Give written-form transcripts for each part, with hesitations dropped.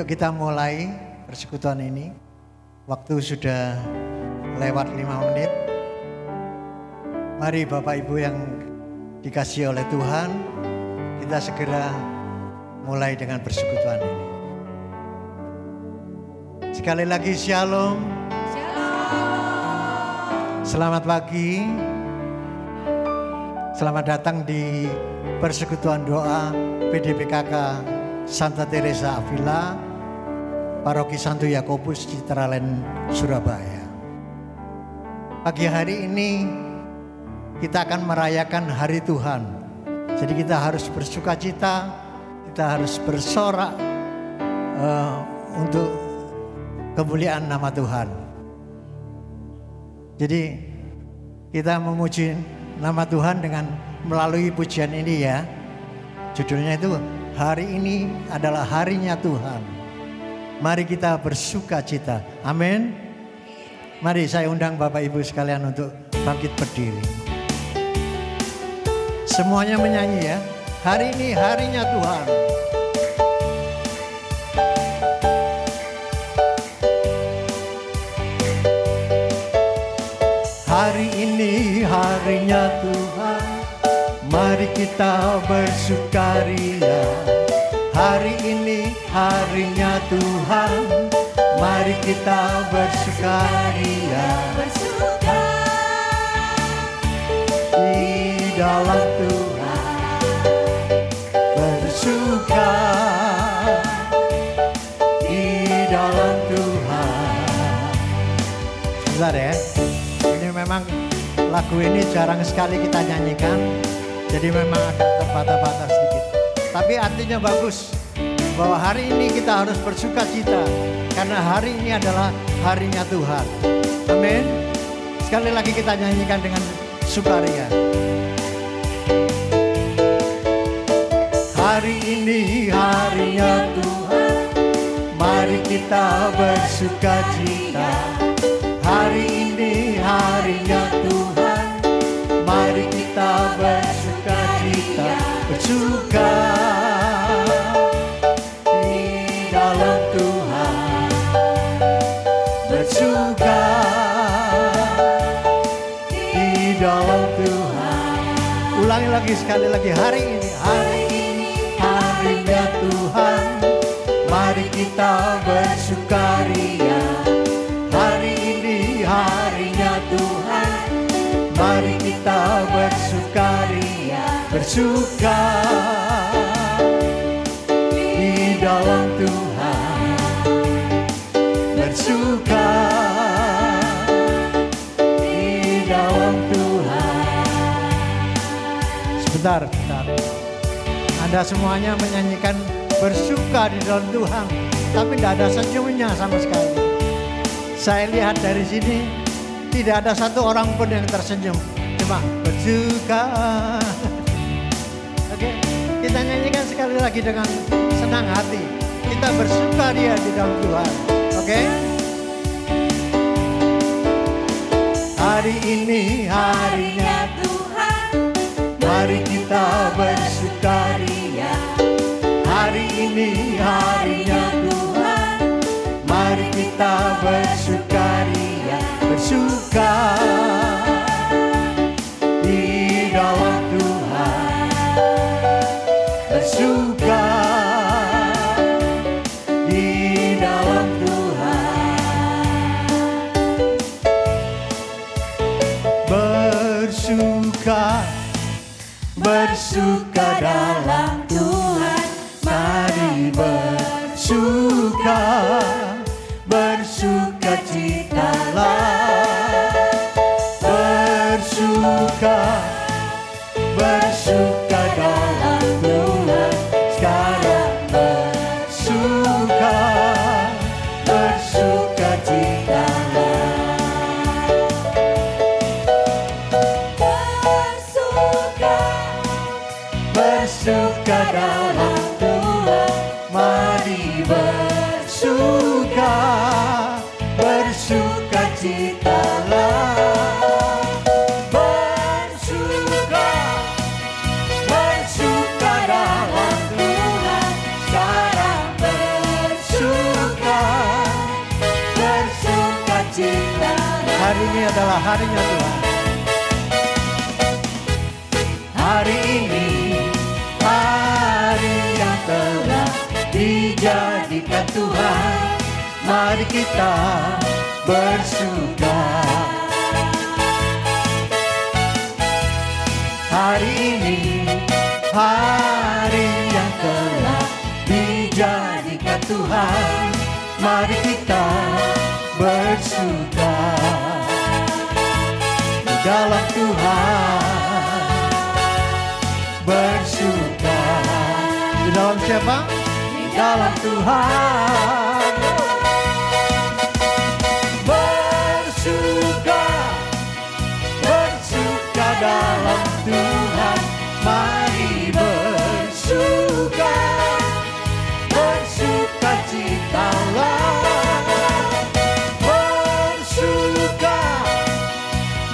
Yuk kita mulai persekutuan ini. Waktu sudah lewat 5 menit. Mari Bapak Ibu yang dikasihi oleh Tuhan, kita segera mulai dengan persekutuan ini. Sekali lagi shalom. Selamat pagi. Selamat datang di persekutuan doa PDPKK Santa Teresa Avila, Paroki Santo Yakobus Citraland, Surabaya. Pagi hari ini kita akan merayakan Hari Tuhan. Jadi kita harus bersukacita, kita harus bersorak untuk kemuliaan nama Tuhan. Jadi kita memuji nama Tuhan dengan melalui pujian ini ya. Judulnya itu hari ini adalah harinya Tuhan. Mari kita bersukacita. Amin. Mari saya undang Bapak Ibu sekalian untuk bangkit berdiri. Semuanya menyanyi ya. Hari ini harinya Tuhan. Hari ini harinya Tuhan, mari kita bersukaria. Hari ini harinya Tuhan, mari kita bersukaria. Di dalam Tuhan bersuka, di dalam Tuhan. Sebentar ya. Memang lagu ini jarang sekali kita nyanyikan, jadi memang agak terbata-bata sedikit. Tapi artinya bagus, bahwa hari ini kita harus bersuka cita, karena hari ini adalah harinya Tuhan. Amin. Sekali lagi kita nyanyikan dengan sukaria. Hari ini harinya Tuhan, mari kita bersuka cita. Hari ini harinya Tuhan, mari kita bersuka cita, bersuka di dalam Tuhan, bersuka di dalam Tuhan. Ulangi lagi sekali lagi, hari ini harinya Tuhan, mari kita bersukaria. Hari ini harinya Tuhan, mari kita bersukaria, bersuka di dalam Tuhan, bersuka di dalam Tuhan. Sebentar. Anda semuanya menyanyikan bersuka di dalam Tuhan, tapi tidak ada senyumnya sama sekali. Saya lihat dari sini tidak ada satu orang pun yang tersenyum, cuma bersuka. Oke, kita nyanyikan sekali lagi dengan senang hati. Kita bersuka dia di dalam Tuhan. Oke. Hari ini harinya Tuhan, mari kita bersukaria. Hari ini harinya Tuhan, mari kita bersukaria, bersuka di dalam Tuhan, bersuka di dalam Tuhan, bersuka dalam Tuhan, mari bersuka. Bersukacitalah, bersuka dalam Tuhan, sekarang bersukacitalah, bersuka dalam Tuhan, mari bersuka. Bersukacitalah, bersuka dalam Tuhan, sekarang bersuka. Hari ini adalah harinya Tuhan. Hari ini hari yang telah dijadikan Tuhan. Mari kita bersuka. Hari ini hari yang telah dijadikan Tuhan. Mari kita bersuka di dalam Tuhan. Bersuka di dalam siapa? Di dalam Tuhan. Bersuka, bersuka dalam Tuhan. Mari bersuka, bersuka citalah. Bersuka,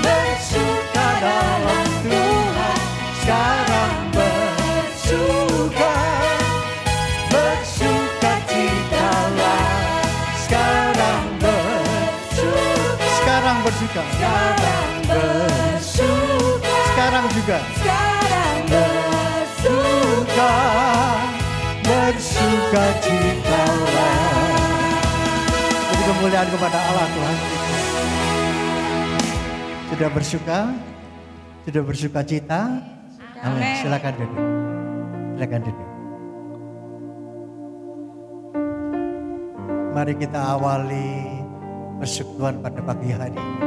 bersuka dalam Tuhan. Sekarang bersuka, bersuka citalah. Sekarang bersuka, sekarang bersuka, sekarang bersuka, sekarang juga. Bersuka, bersuka citalah. Beri kemuliaan kepada Allah Tuhan. Sudah bersuka? Sudah bersuka cita? Amin. Silakan duduk. Silakan duduk. Mari kita awali persekutuan pada pagi hari ini.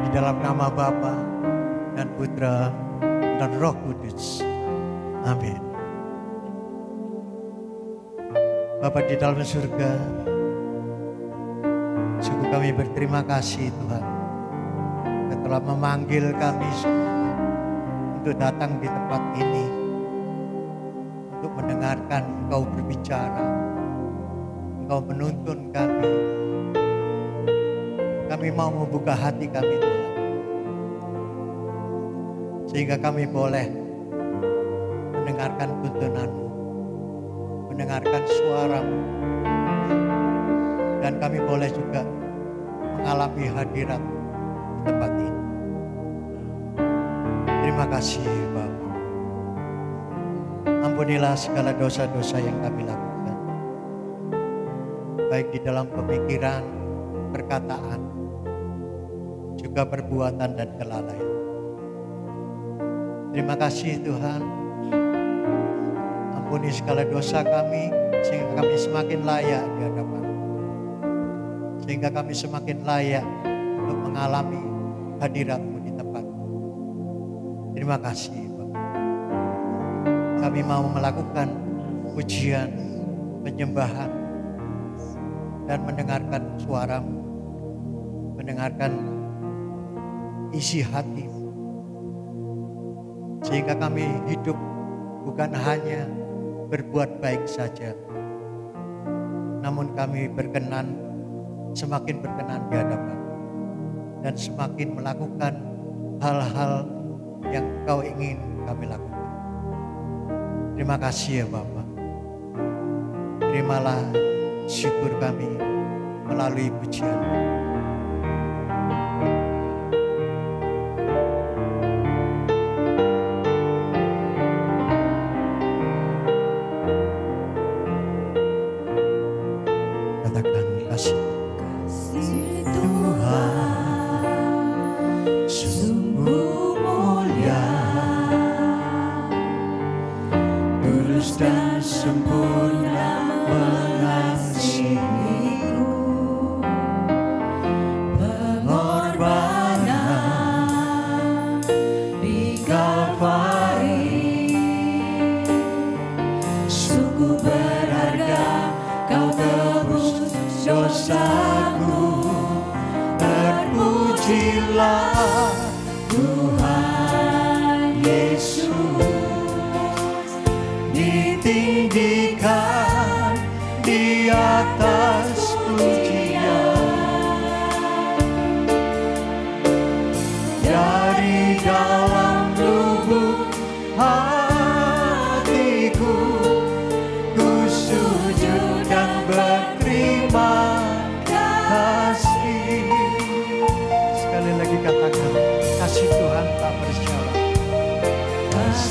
Di dalam nama Bapa dan Putra dan Roh Kudus. Amin. Bapa di dalam surga, sungguh kami berterima kasih Tuhan. Kau telah memanggil kami semua untuk datang di tempat ini, untuk mendengarkan Engkau berbicara. Engkau menuntun kami. Kami mau membuka hati kami Tuhan, sehingga kami boleh mendengarkan tuntunan-Mu, mendengarkan suara-Mu, dan kami boleh juga mengalami hadirat di tempat ini. Terima kasih Bapa. Ampunilah segala dosa-dosa yang kami lakukan, baik di dalam pemikiran, perkataan, juga perbuatan dan kelalaian. Terima kasih Tuhan. Ampuni segala dosa kami, sehingga kami semakin layak di hadapan, sehingga kami semakin layak untuk mengalami hadirat-Mu di tempat. Terima kasih Bapak. Kami mau melakukan pujian, penyembahan, dan mendengarkan suara-Mu, mendengarkan isi hati, sehingga kami hidup bukan hanya berbuat baik saja, namun kami berkenan, semakin berkenan di hadapan, dan semakin melakukan hal-hal yang Kau ingin kami lakukan. Terima kasih ya Bapa. Terimalah syukur kami melalui pujian.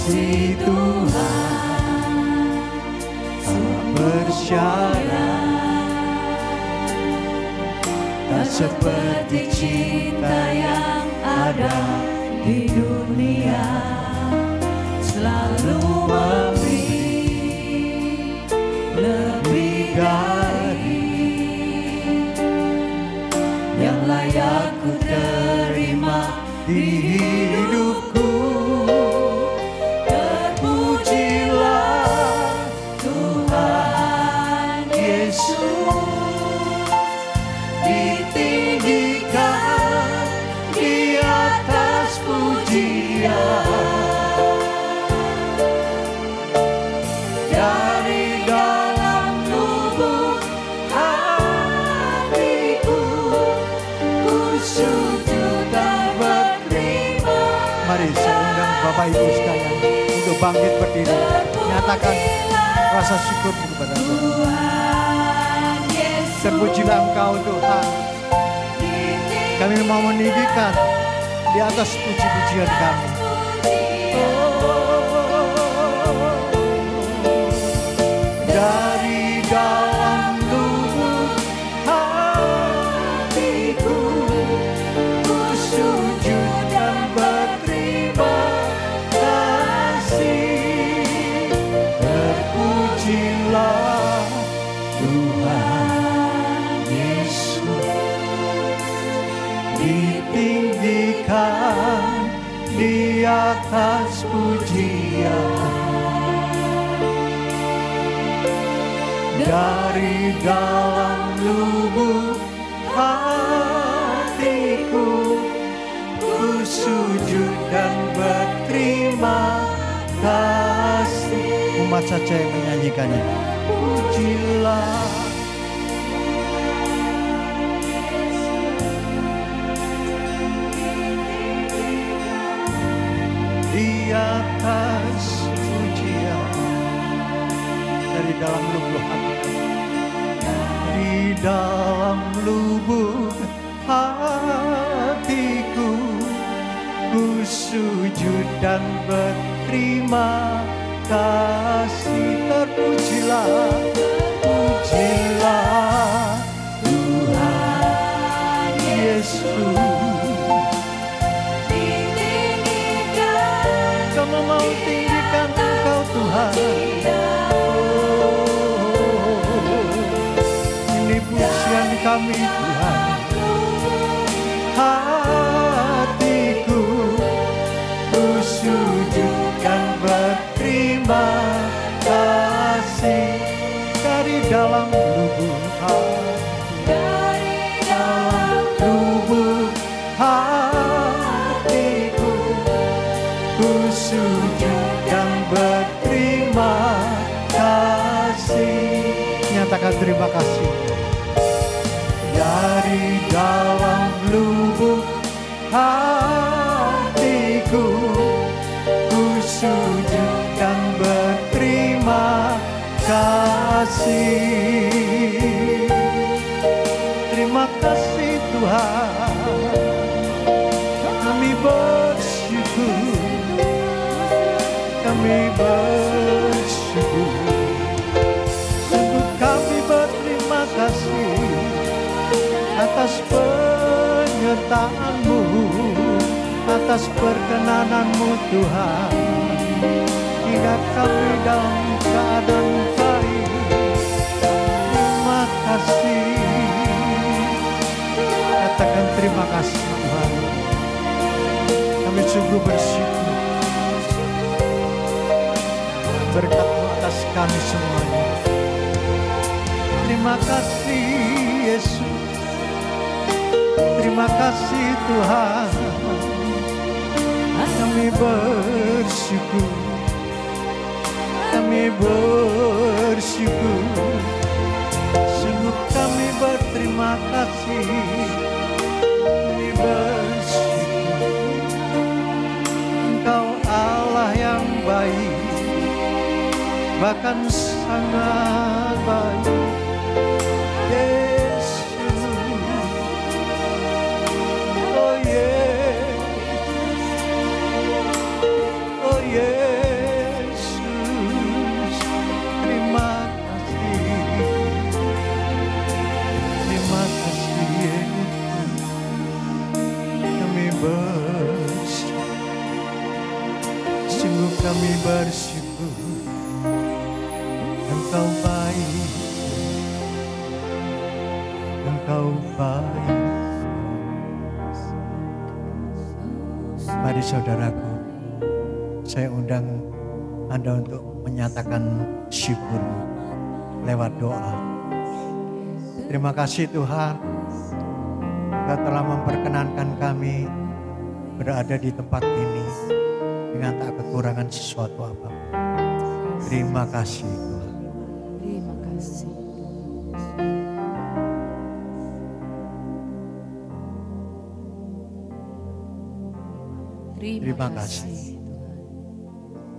kasih Tuhan tak bersyarat, tak seperti cinta yang ada di dunia, selalu memberi lebih dari yang layak ku terima di hidupku. Terpujilah Tuhan Yesus, ditinggikan di atas pujian. Dari dalam lubuk hatiku, ku sujud dan berterima. Mari saya undang Bapak Ibu sekalian untuk bangkit berdiri, nyatakan rasa syukurmu kepada Tuhan. Terpujilah Engkau Tuhan, kami mau meninggikan di atas puji-pujian kami. Dari dalam lubuk hatiku, ku sujud dan berterima kasih. Terpujilah Tuhan Yesus, ditinggikan di atas pujian. Dari dalam lubuk hatiku, ku sujud dan berterima kasih. Umat saja yang menyanyikannya. Pujilah di atas pujian. Dari dalam lubuk hatiku, di dalam lubuk hatiku, ku sujud dan berterima kasih. Terpujilah, pujilah Tuhan Yesus, ditinggikan. Kami mau tinggikan Engkau Tuhan. Pujian kami Tuhan, hatiku ku sujudkan berterima kasih. Dari dalam lubuk hati, dari dalam lubuk hatiku, ku sujudkan berterima kasih. Nyatakan terima kasih. Dari dalam lubuk hatiku, ku sujudkan berterima kasih. Terima kasih Tuhan, kami bersyukur, kami bersyukur. Sungguh kami berterima kasih atas penyertaan-Mu, atas perkenanan-Mu Tuhan, hingga kami dalam keadaan baik. Terima kasih, katakan terima kasih Tuhan. Kami sungguh bersyukur, berkat-Mu atas kami semuanya. Terima kasih Yesus, terima kasih Tuhan. Kami bersyukur, kami bersyukur. Sungguh kami berterima kasih, kami bersyukur. Engkau Allah yang baik, bahkan sangat baik. Yeah. kami bersyukur Engkau baik, Engkau baik. Mari saudaraku, saya undang Anda untuk menyatakan syukur lewat doa. Terima kasih Tuhan, Engkau telah memperkenankan kami berada di tempat ini dengan tak kekurangan sesuatu apapun. Terima kasih Tuhan. Terima kasih. Terima kasih.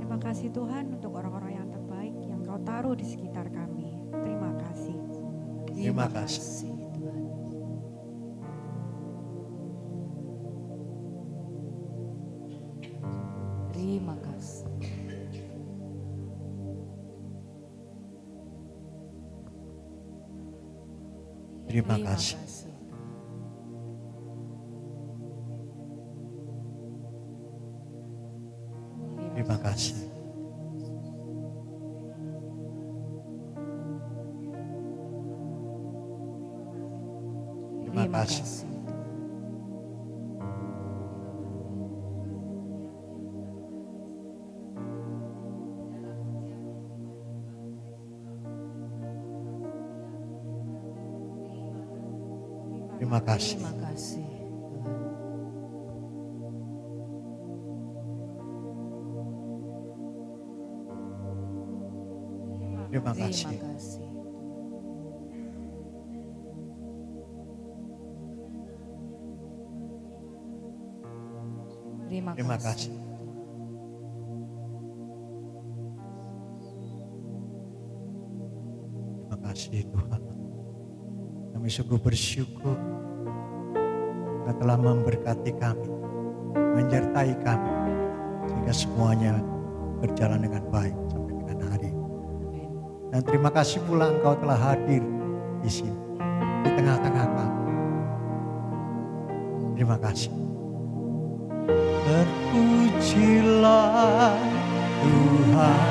Terima kasih Tuhan untuk orang-orang yang terbaik yang Kau taruh di sekitar kami. Terima kasih. Terima kasih. Tuhan. Terima kasih. Terima kasih. Terima kasih. Terima kasih. Terima kasih. Terima kasih. Terima kasih. Terima kasih. Terima kasih. Terima kasih Tuhan. Kami sungguh bersyukur Engkau telah memberkati kami, menyertai kami, sehingga semuanya berjalan dengan baik sampai dengan hari ini. Dan terima kasih pula Engkau telah hadir di sini, di tengah-tengah kami. Terima kasih. Terpujilah Tuhan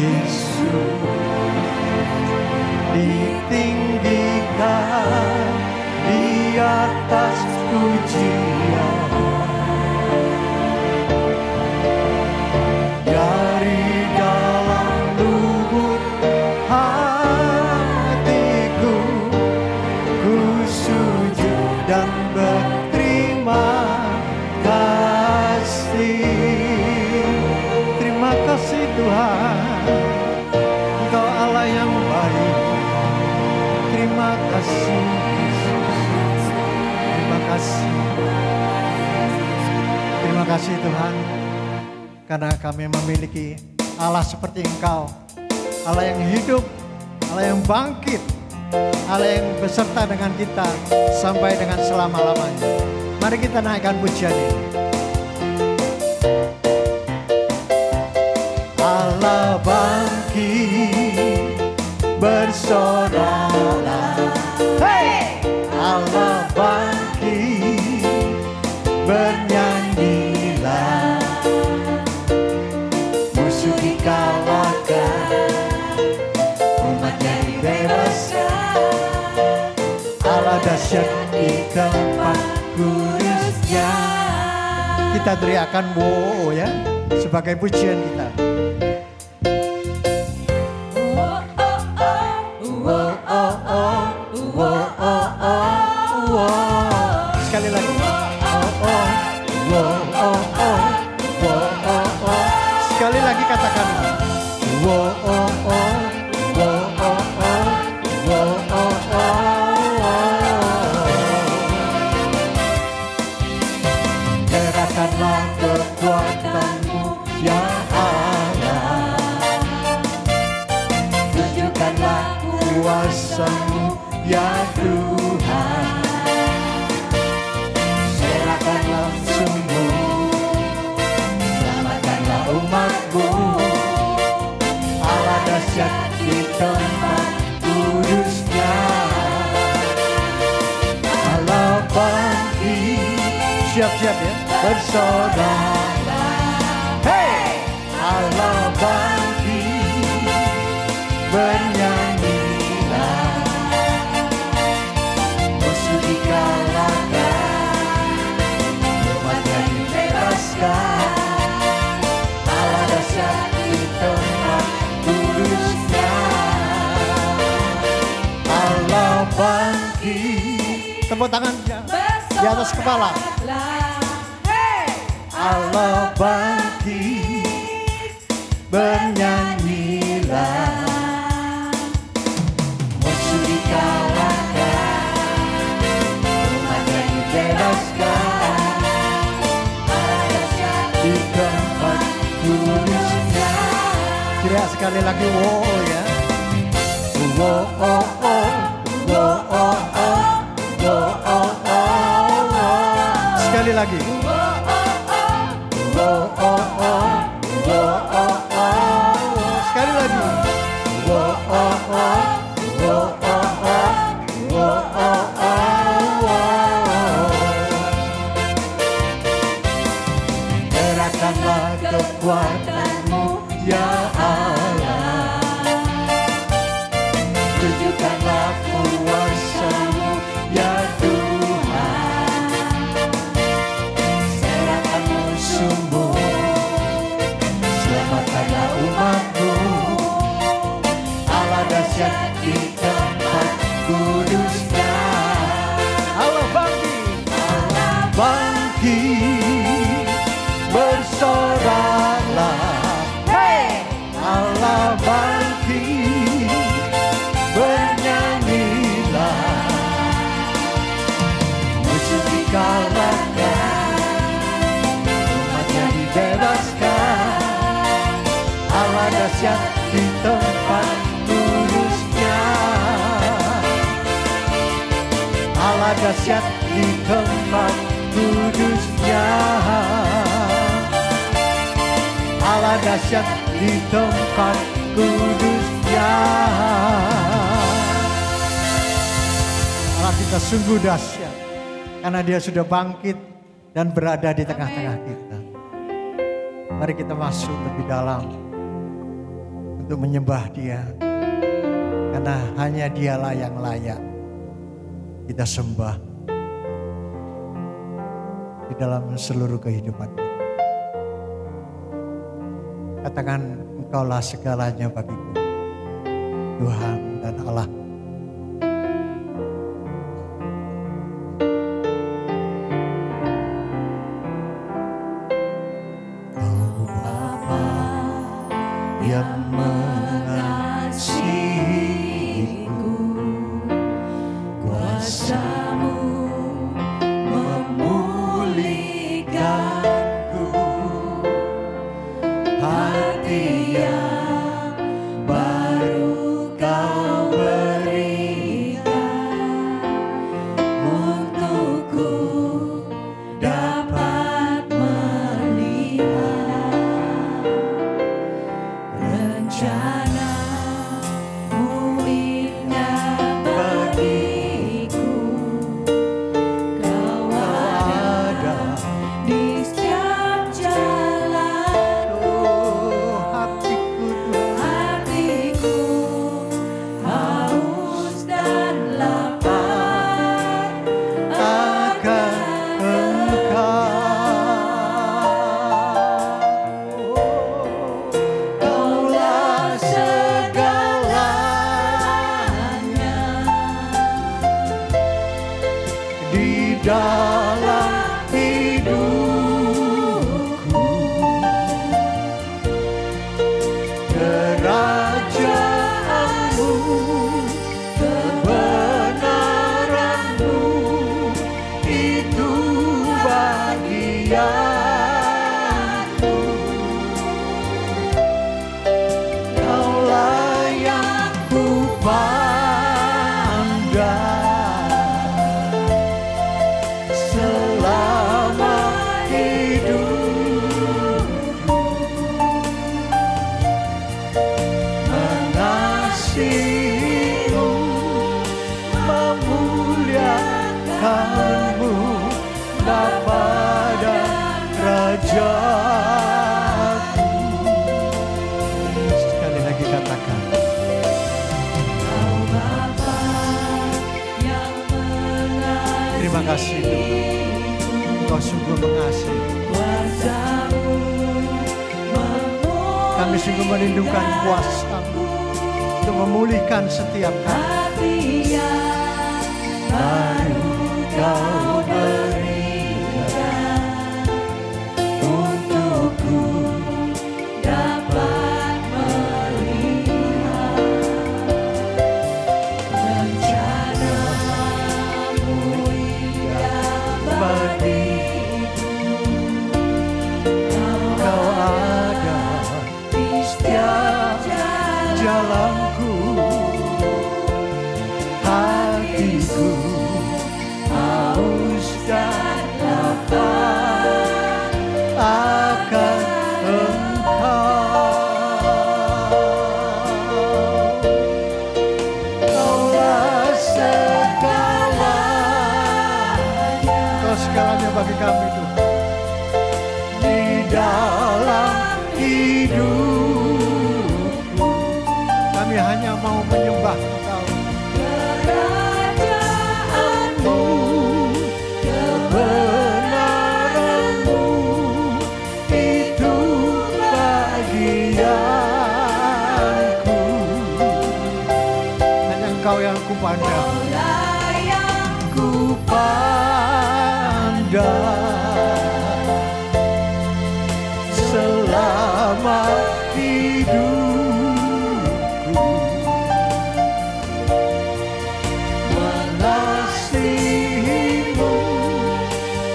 Yesus, ditinggikan di atas pujian. Dari dalam lubuk hatiku, ku sujud dan berterima kasih. Terima kasih Tuhan, Engkau Allah yang baik. Terima kasih Yesus. Terima kasih. Terima kasih Tuhan, karena kami memiliki Allah seperti Engkau, Allah yang hidup, Allah yang bangkit, Allah yang beserta dengan kita sampai dengan selama-lamanya. Mari kita naikkan pujian ini. Allah bangkit, bersoraklah. Hey! Allah bangkit, bernyanyilah. Musuh dikalahkan, umatnya dibebaskan. Allah dahsyat di tempat kudusnya. Kita teriakan wow ya, sebagai pujian kita. Sekali lagi. Sekali lagi katakan. Gerakanlah kekuatanmu ya Allah, tunjukkanlah kuasa-Mu ya Tuhan. Serahkanlah sungguh, selamatkanlah umat-Mu. Allah dahsyat di tempat kudusnya. Allah bangkit, siap-siap ya, bersaudara. Hey, Allah bangkit, bernyanyilah, musuh dikalahkan, umatnya dibebaskan. Allah dahsyat di tempat kudusnya. Allah bangkit. Tepuk tangan di atas kepala. Allah bangkit, bernyanyilah, musuh dikalahkan, umatnya dibebaskan. Allah dahsyat di tempat kudusnya. Teriak sekali lagi, wow ya. Wow, oh, oh, wow, oh, oh, wow, oh, oh, oh. Sekali lagi. Oh, oh, oh, oh, oh, oh. Sekali lagi. Oh, oh, oh, oh, oh, oh, oh, oh. Gerakkanlah kekuatanmu, ya Allah. Tunjukkanlah kuasa-Mu, ya Tuhan. Serahkan musuh-Mu, selamatkanlah umat-Mu. Allah dahsyat di tempat kudusnya. Allah bangkit, Allah bangkit, bersoraklah. Hey! Allah bangkit, bernyanyilah, musuh dikalahkan, umatnya dibebaskan. Allah dahsyat di tempat kudusnya. Allah dahsyat di tempat kudusnya. Allah dahsyat di tempat kudusnya. Allah kita sungguh dahsyat karena Dia sudah bangkit dan berada di tengah-tengah kita. Mari kita masuk lebih dalam untuk menyembah Dia, karena hanya Dialah yang layak kita sembah di dalam seluruh kehidupan kita. Katakan, Engkaulah segalanya bagiku, Tuhan dan Allah. Kau Bapa yang mengasihiku, kuasa-Mu memulihkanku, hati yang baru Kau berikan untukku dapat melihat rencana-Mu indah bagiku. Kau ada di setiap jalanku. Hatiku haus dan lapar akan Engkau. Kaulah segalanya di dalam hidupku. Kerajaan-Mu, kebenaran-Mu, itu bagianku. Kaulah yang ku pandang selama hidupku. Mengasihi-Mu, memuliakan-Mu, Bapa dan Rajaku. kasih Tuhan. Engkau sungguh mengasihi. Kami sungguh merindukan kuasa-Mu untuk memulihkan setiap kami. Baru Kau berikan untukku dapat melihat rencana-Mu yang bagiku. Kau ada di setiap jalanku, hatiku haus dan lapar akan Engkau. Kaulah segalanya, Kau segalanya bagi kami Tuhan. Di dalam hidupku kami hanya mau menyembah Engkau. Kerajaanmu, kebenaranmu, itu bagianku. Hanya Engkau yang kupandang, selama hidupku. Mengasihimu,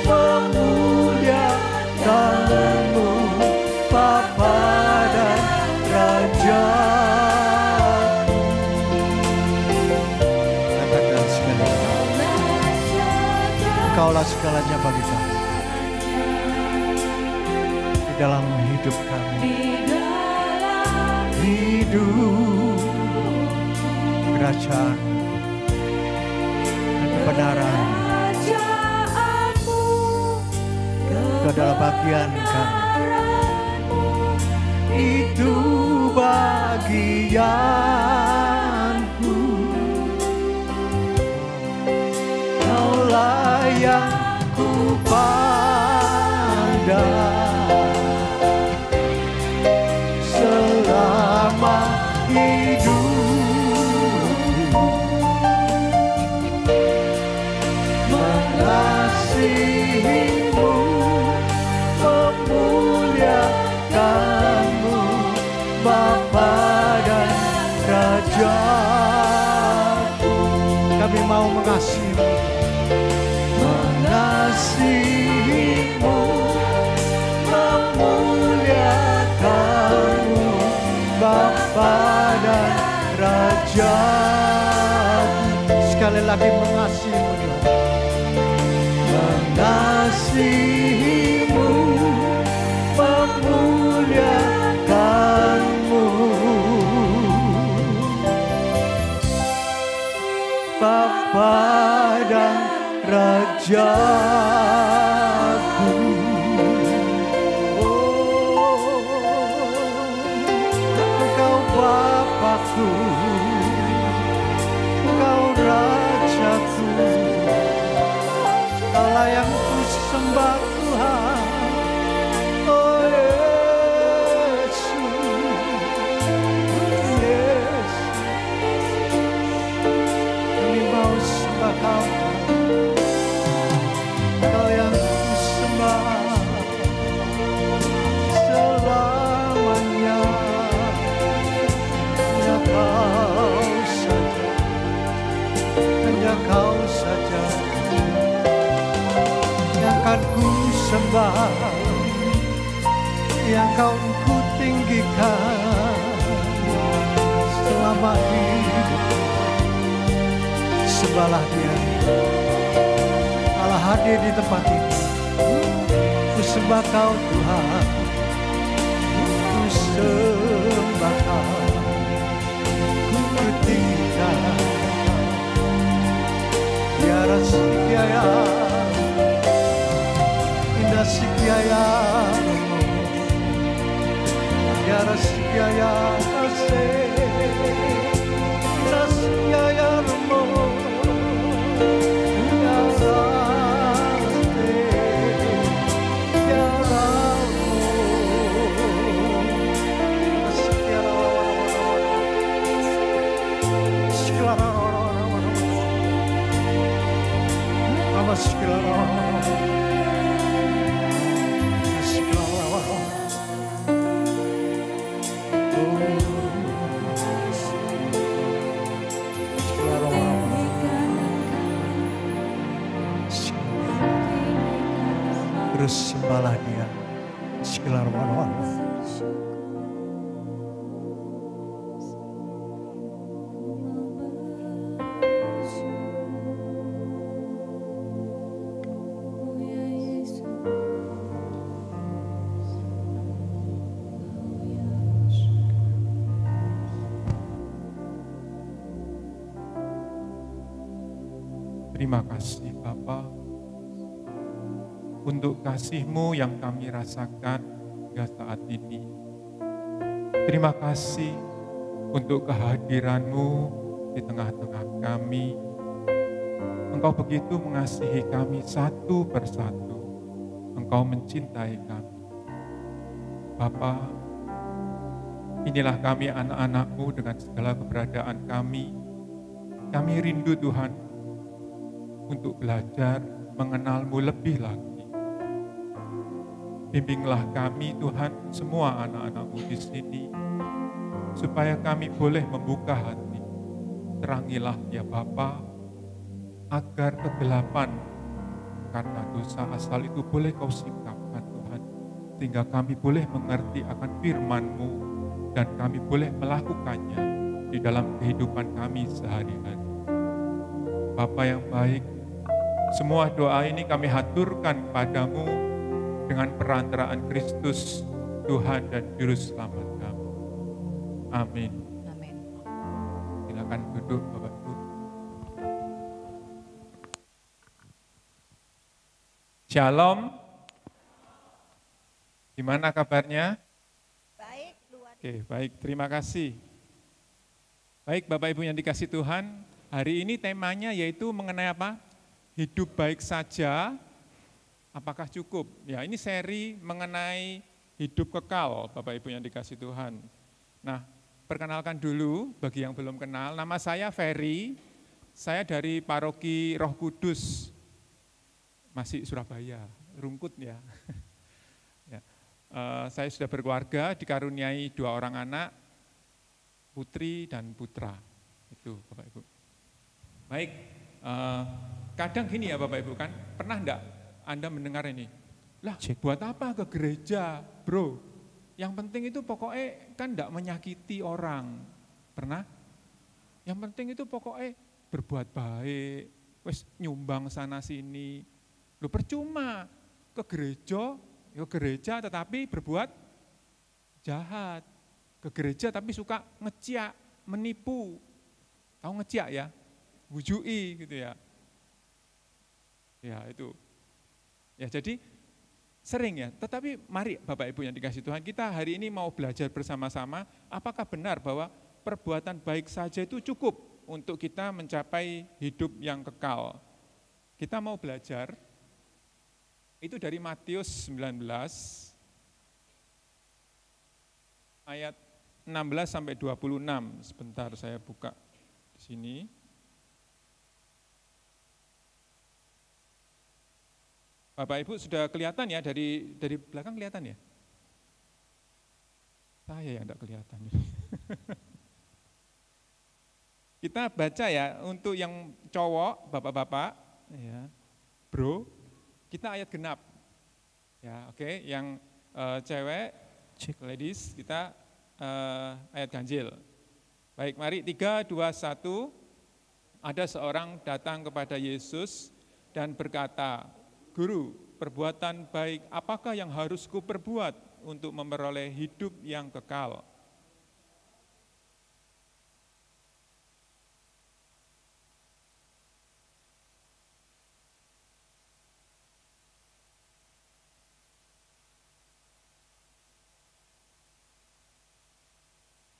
memuliakanmu, Bapa dan Rajaku. Katakan sekali lagi, Engkaulah segalanya bagi kami. Di dalam hidup kami, hidup kerajaan dan kebenaran itu adalah bagian kami. Itu bagianku. Kaulah yang kupandang selama hidupku. Mengasihimu, memuliakanmu, Bapa dan Rajaku. Kami mau mengasihimu, mengasihimu, memuliakanmu, Bapa dan Rajaku. Sekali lagi mengasihimu, mengasihimu, memuliakanmu, Bapa dan Rajaku. Engkau Bapakku, Engkau Rajaku, Allah yang kusembah Tuhan. Oh Yesus, Yesus, kami mau sembah Kau. Kau yang kusembah selamanya. Hanya Kau saja, hanya Kau saja yang akan ku sembah, yang Kau ku tinggikan selama hidup. Sembahlah Dia. Allah hadir di tempat ini. Ku sembah Kau Tuhan, ku sembah Kau, ku tinggikan. Ya Rasulullah, indah sikiaya, ya Rasulullah, indah sikiaya, ya Rasulullah. Terus sembahlah dia. Sekilar warna. Terima kasih Bapa untuk kasih-Mu yang kami rasakan hingga saat ini. Terima kasih untuk kehadiran-Mu di tengah-tengah kami. Engkau begitu mengasihi kami satu persatu. Engkau mencintai kami. Bapa, inilah kami anak-anak-Mu dengan segala keberadaan kami. Kami rindu Tuhan untuk belajar mengenal-Mu lebih lagi. Bimbinglah kami Tuhan, semua anak-anak-Mu di sini, supaya kami boleh membuka hati. Terangilah ya Bapa, agar kegelapan karena dosa asal itu boleh Kau singkapkan Tuhan, sehingga kami boleh mengerti akan firman-Mu dan kami boleh melakukannya di dalam kehidupan kami sehari-hari. Bapa yang baik, semua doa ini kami haturkan padamu dengan perantaraan Kristus, Tuhan dan Juru Selamat kami. Amin. Amin. Silakan duduk Bapak Ibu. Shalom. Gimana kabarnya? Baik, luar Oke, baik. Terima kasih. Baik Bapak Ibu yang dikasih Tuhan, hari ini temanya yaitu mengenai apa? Hidup baik saja, apakah cukup? Ya, ini seri mengenai hidup kekal, Bapak Ibu yang dikasih Tuhan. Nah, perkenalkan dulu bagi yang belum kenal, nama saya Ferry, saya dari Paroki Roh Kudus, masih Surabaya, Rungkut ya. Ya. Saya sudah berkeluarga, dikaruniai 2 orang anak, putri dan putra. Itu Bapak Ibu. Baik, kadang gini ya Bapak Ibu kan, pernah enggak Anda mendengar ini, lah buat apa ke gereja bro, yang penting itu pokoknya kan enggak menyakiti orang, pernah? Yang penting itu pokoknya berbuat baik, wes nyumbang sana sini, lu percuma ke gereja tetapi berbuat jahat, ke gereja tapi suka ngeciak, menipu, tahu ngeciak ya, bujui gitu ya, ya itu. Ya jadi sering ya, tetapi mari Bapak Ibu yang dikasih Tuhan, kita hari ini mau belajar bersama-sama, apakah benar bahwa perbuatan baik saja itu cukup untuk kita mencapai hidup yang kekal. Kita mau belajar, itu dari Matius 19, ayat 16 sampai 26, sebentar saya buka di sini. Bapak Ibu sudah kelihatan ya, dari belakang kelihatan ya? Saya yang enggak kelihatan. Kita baca ya, untuk yang cowok, bapak-bapak, ya, bro, kita ayat genap. Ya, oke, yang cewek, ladies, kita ayat ganjil. Baik, mari 3, 2, 1. Ada seorang datang kepada Yesus dan berkata, Guru, perbuatan baik apakah yang harus kuperbuat untuk memperoleh hidup yang kekal?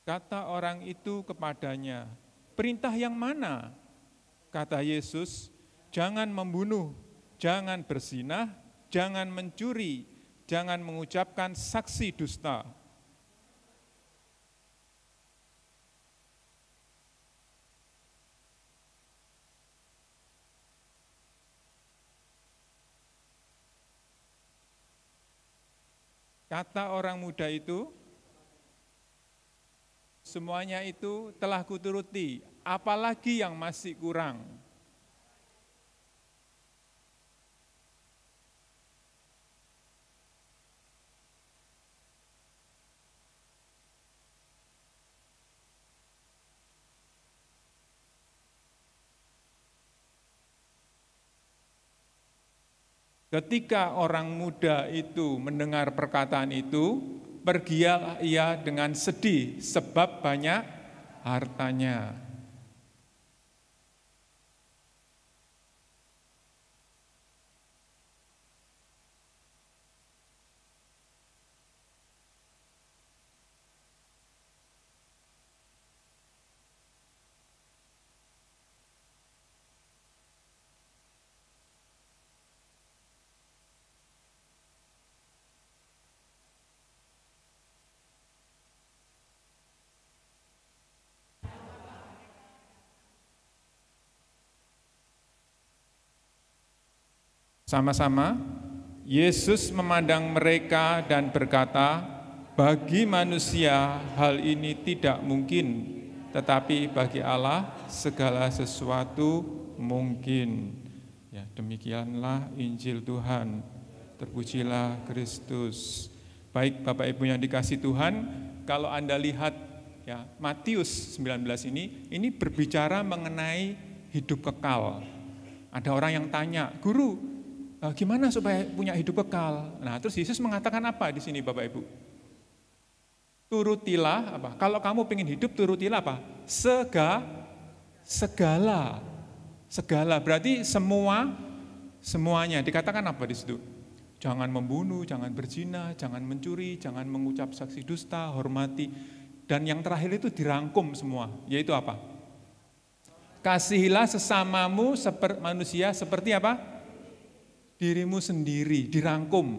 Kata orang itu kepadanya, perintah yang mana? Kata Yesus, jangan membunuh, jangan berzinah, jangan mencuri, jangan mengucapkan saksi dusta. Kata orang muda itu, semuanya itu telah kuturuti, apalagi yang masih kurang. Ketika orang muda itu mendengar perkataan itu, pergilah ia dengan sedih sebab banyak hartanya. Sama-sama, Yesus memandang mereka dan berkata, bagi manusia hal ini tidak mungkin, tetapi bagi Allah segala sesuatu mungkin. Ya, demikianlah Injil Tuhan. Terpujilah Kristus. Baik Bapak Ibu yang dikasih Tuhan, kalau Anda lihat ya Matius 19 ini berbicara mengenai hidup kekal. Ada orang yang tanya, "Guru, gimana supaya punya hidup kekal?" Nah, terus Yesus mengatakan apa di sini Bapak Ibu? Turutilah apa? Kalau kamu ingin hidup, turutilah apa? Segala. Berarti semuanya. Dikatakan apa di situ? Jangan membunuh, jangan berzina, jangan mencuri, jangan mengucap saksi dusta, hormati. Dan yang terakhir itu dirangkum semua, yaitu apa? Kasihilah sesamamu manusia seperti apa? Dirimu sendiri, dirangkum.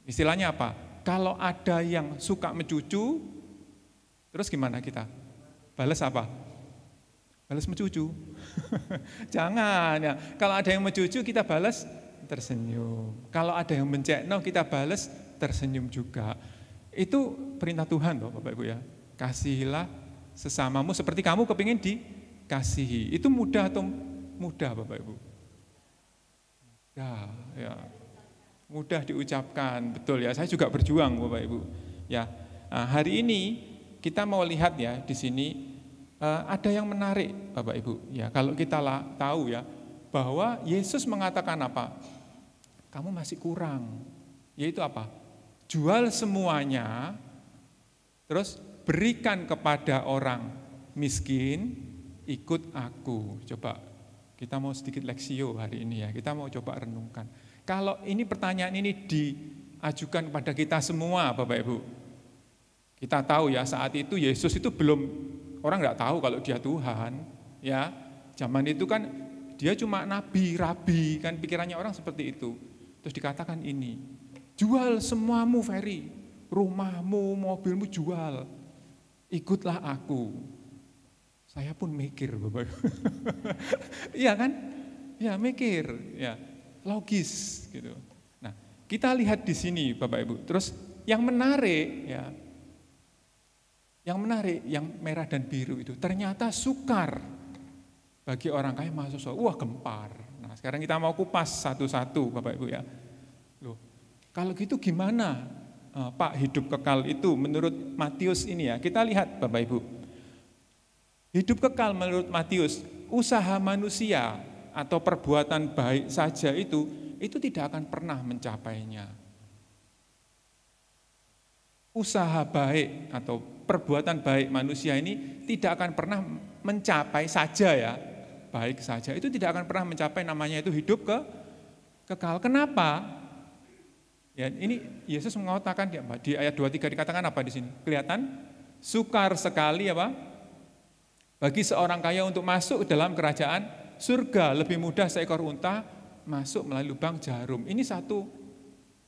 Istilahnya apa? Kalau ada yang suka mencucu, terus gimana kita? Balas apa? Balas mencucu. Jangan ya. Kalau ada yang mencucu kita balas tersenyum. Kalau ada yang mencekno kita balas tersenyum juga. Itu perintah Tuhan loh Bapak Ibu ya. Kasihilah sesamamu seperti kamu kepingin dikasihi. Itu mudah atau mudah Bapak Ibu? Ya, mudah diucapkan, betul ya. Saya juga berjuang, Bapak Ibu. Ya, nah, hari ini kita mau lihat ya di sini ada yang menarik, Bapak Ibu. Ya, kalau kita tahu ya bahwa Yesus mengatakan apa? Kamu masih kurang. Yaitu apa? Jual semuanya, terus berikan kepada orang miskin, ikut aku. Coba. Kita mau sedikit leksio hari ini ya, kita mau coba renungkan. Kalau ini pertanyaan ini diajukan kepada kita semua Bapak Ibu. Kita tahu ya saat itu Yesus itu belum, orang nggak tahu kalau dia Tuhan. Ya, zaman itu kan dia cuma nabi, rabi, kan pikirannya orang seperti itu. Terus dikatakan ini, jual semuamu Ferry, rumahmu, mobilmu jual, ikutlah aku. Saya pun mikir Bapak Ibu. Iya kan? Ya mikir, ya logis gitu. Nah, kita lihat di sini Bapak Ibu. Terus yang menarik ya, yang merah dan biru itu ternyata sukar bagi orang kaya mahasiswa. Wah gempar. Nah sekarang kita mau kupas satu-satu Bapak Ibu ya. Loh, kalau gitu gimana Pak hidup kekal itu menurut Matius ini ya? Kita lihat Bapak Ibu. Hidup kekal menurut Matius, usaha manusia atau perbuatan baik saja itu tidak akan pernah mencapainya. Usaha baik atau perbuatan baik manusia ini tidak akan pernah mencapai saja ya, baik saja. Itu tidak akan pernah mencapai namanya itu hidup kekal. Kenapa? Ya, ini Yesus mengatakan di ayat 23 dikatakan apa di sini? Kelihatan sukar sekali apa? Bagi seorang kaya untuk masuk dalam kerajaan surga, lebih mudah seekor unta masuk melalui lubang jarum. Ini satu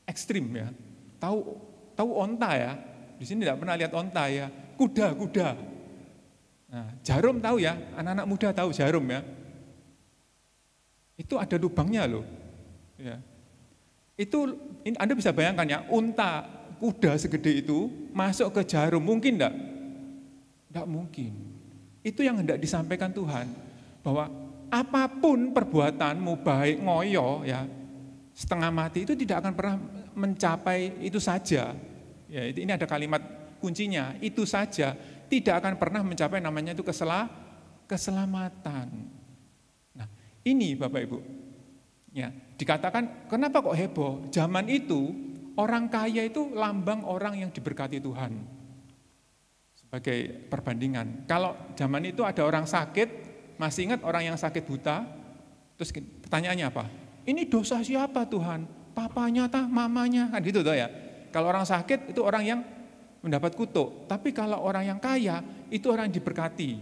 ekstrim ya. Tahu onta ya? Di sini tidak pernah lihat onta ya. Kuda. Nah, jarum tahu ya? Anak-anak muda tahu jarum ya? Itu ada lubangnya loh. Ya. Itu Anda bisa bayangkan ya, unta, kuda segede itu masuk ke jarum, mungkin enggak? Enggak mungkin. Itu yang hendak disampaikan Tuhan, bahwa apapun perbuatanmu baik ngoyo ya, setengah mati itu tidak akan pernah mencapai itu saja. Ya, ini ada kalimat kuncinya, itu saja tidak akan pernah mencapai namanya itu keselamatan. Nah, ini Bapak Ibu. Ya, dikatakan kenapa kok heboh? Zaman itu orang kaya itu lambang orang yang diberkati Tuhan. Sebagai perbandingan, kalau zaman itu ada orang sakit, masih ingat orang yang sakit buta? Terus pertanyaannya apa? Ini dosa siapa Tuhan? Papanya tah, mamanya? Kan gitu toh ya. Kalau orang sakit itu orang yang mendapat kutuk. Tapi kalau orang yang kaya itu orang yang diberkati.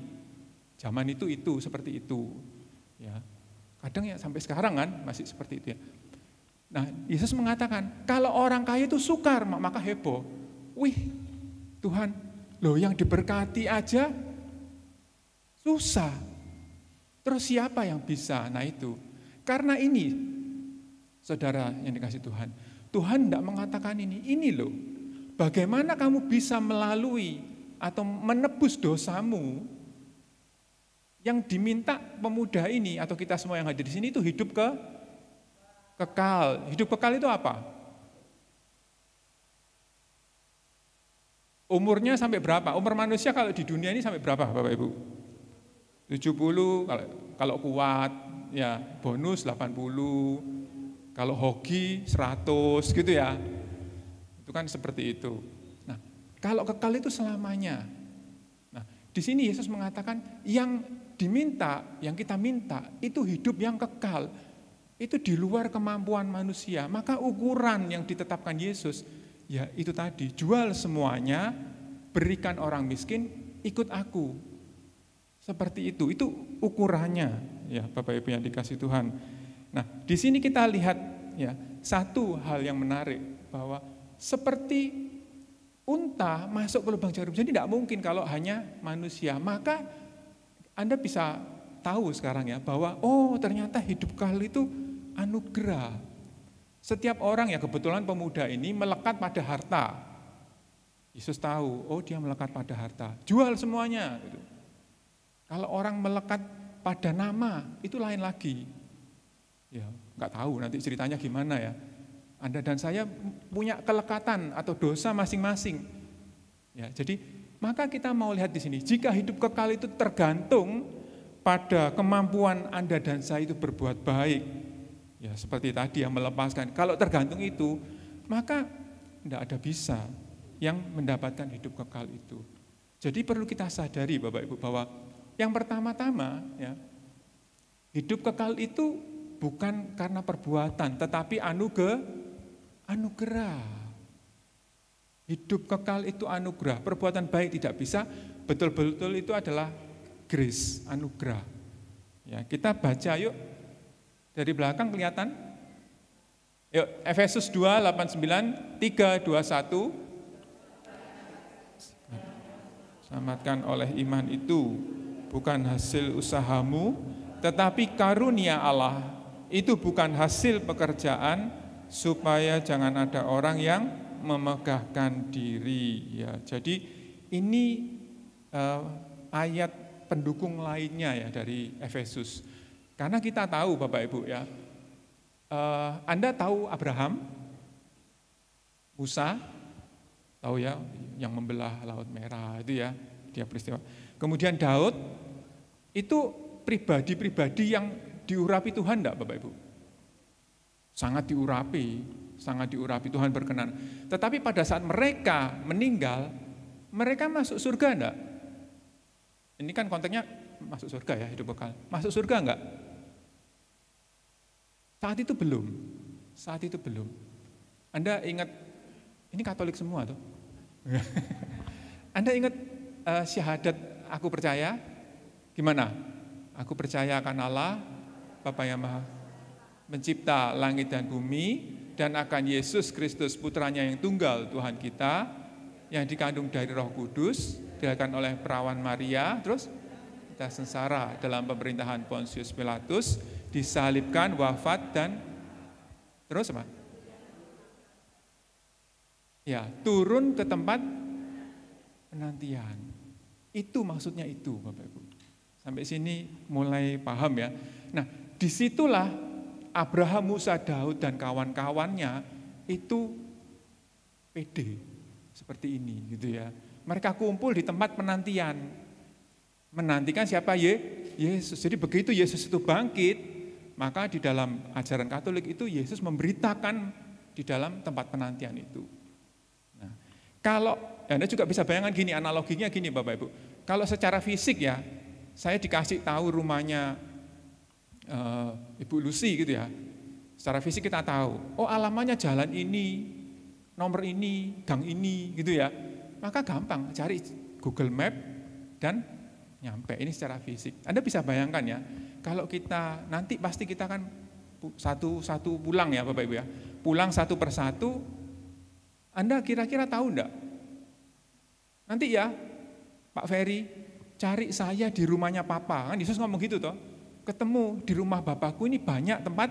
Zaman itu seperti itu. Ya. Kadang ya sampai sekarang kan masih seperti itu ya. Nah, Yesus mengatakan kalau orang kaya itu sukar maka heboh. Wih, Tuhan, loh yang diberkati aja susah. Terus siapa yang bisa? Nah itu. Karena ini, saudara yang dikasih Tuhan, Tuhan tidak mengatakan ini loh, bagaimana kamu bisa melalui atau menebus dosamu, yang diminta pemuda ini atau kita semua yang hadir di sini itu hidup kekal. Hidup kekal itu apa? Umurnya sampai berapa? Umur manusia kalau di dunia ini sampai berapa Bapak Ibu? 70, kalau kuat, ya bonus 80, kalau hoki 100 gitu ya. Itu kan seperti itu. Nah, kalau kekal itu selamanya. Nah, di sini Yesus mengatakan yang diminta, yang kita minta itu hidup yang kekal. Itu di luar kemampuan manusia. Maka ukuran yang ditetapkan Yesus, ya itu tadi, jual semuanya, berikan orang miskin, ikut aku. Seperti itu ukurannya, ya Bapak Ibu yang dikasih Tuhan. Nah, di sini kita lihat ya satu hal yang menarik, bahwa seperti unta masuk ke lubang jarum, jadi tidak mungkin kalau hanya manusia. Maka Anda bisa tahu sekarang ya, bahwa oh ternyata hidup kekal itu anugerah. Setiap orang ya, kebetulan pemuda ini melekat pada harta. Yesus tahu, oh dia melekat pada harta, jual semuanya gitu. Kalau orang melekat pada nama, itu lain lagi. Ya, nggak tahu nanti ceritanya gimana ya. Anda dan saya punya kelekatan atau dosa masing-masing. Ya, jadi maka kita mau lihat di sini, jika hidup kekal itu tergantung pada kemampuan Anda dan saya itu berbuat baik. Ya, seperti tadi yang melepaskan. Kalau tergantung itu, maka tidak ada bisa yang mendapatkan hidup kekal itu. Jadi perlu kita sadari Bapak Ibu bahwa yang pertama-tama ya, hidup kekal itu bukan karena perbuatan, tetapi anugerah. Hidup kekal itu anugerah, perbuatan baik tidak bisa, betul-betul itu adalah grace, anugerah. Ya, kita baca yuk, dari belakang kelihatan. Yuk, Efesus 2, 89, 3, 21. Selamatkan oleh iman itu bukan hasil usahamu, tetapi karunia Allah. Itu bukan hasil pekerjaan, supaya jangan ada orang yang memegahkan diri. Ya, jadi ini ayat pendukung lainnya ya dari Efesus. Karena kita tahu Bapak Ibu ya, Anda tahu Abraham, Musa, tahu ya, yang membelah Laut Merah itu ya, dia peristiwa. Kemudian Daud, itu pribadi-pribadi yang diurapi Tuhan enggak Bapak Ibu? Sangat diurapi Tuhan berkenan. Tetapi pada saat mereka meninggal, mereka masuk surga enggak? Ini kan konteksnya masuk surga ya, hidup kekal. Masuk surga enggak? Saat itu belum. Anda ingat, ini Katolik semua tuh. Anda ingat syahadat aku percaya? Gimana? Aku percaya akan Allah, Bapa yang Maha Mencipta langit dan bumi, dan akan Yesus Kristus putranya yang tunggal Tuhan kita, yang dikandung dari Roh Kudus, dilahirkan oleh perawan Maria, terus kita sengsara dalam pemerintahan Pontius Pilatus, disalibkan, wafat, dan terus apa? Ya, turun ke tempat penantian. Itu maksudnya itu, Bapak Ibu. Sampai sini mulai paham ya. Nah, disitulah Abraham, Musa, Daud, dan kawan-kawannya itu pede seperti ini gitu ya. Mereka kumpul di tempat penantian. Menantikan siapa? Yesus. Jadi begitu Yesus itu bangkit, maka di dalam ajaran Katolik itu Yesus memberitakan di dalam tempat penantian itu. Nah, kalau Anda juga bisa bayangkan gini, analoginya gini Bapak Ibu. Kalau secara fisik ya, saya dikasih tahu rumahnya Ibu Lucy gitu ya. Secara fisik kita tahu, oh alamannya jalan ini, nomor ini, gang ini gitu ya. Maka gampang cari Google Map dan nyampe. Ini secara fisik. Anda bisa bayangkan ya, kalau kita nanti pasti kita kan satu-satu pulang ya Bapak Ibu ya. Pulang satu persatu, Anda kira-kira tahu enggak? Nanti ya, Pak Ferry, cari saya di rumahnya Papa. Kan Yesus ngomong gitu toh. Ketemu di rumah Bapakku ini banyak tempat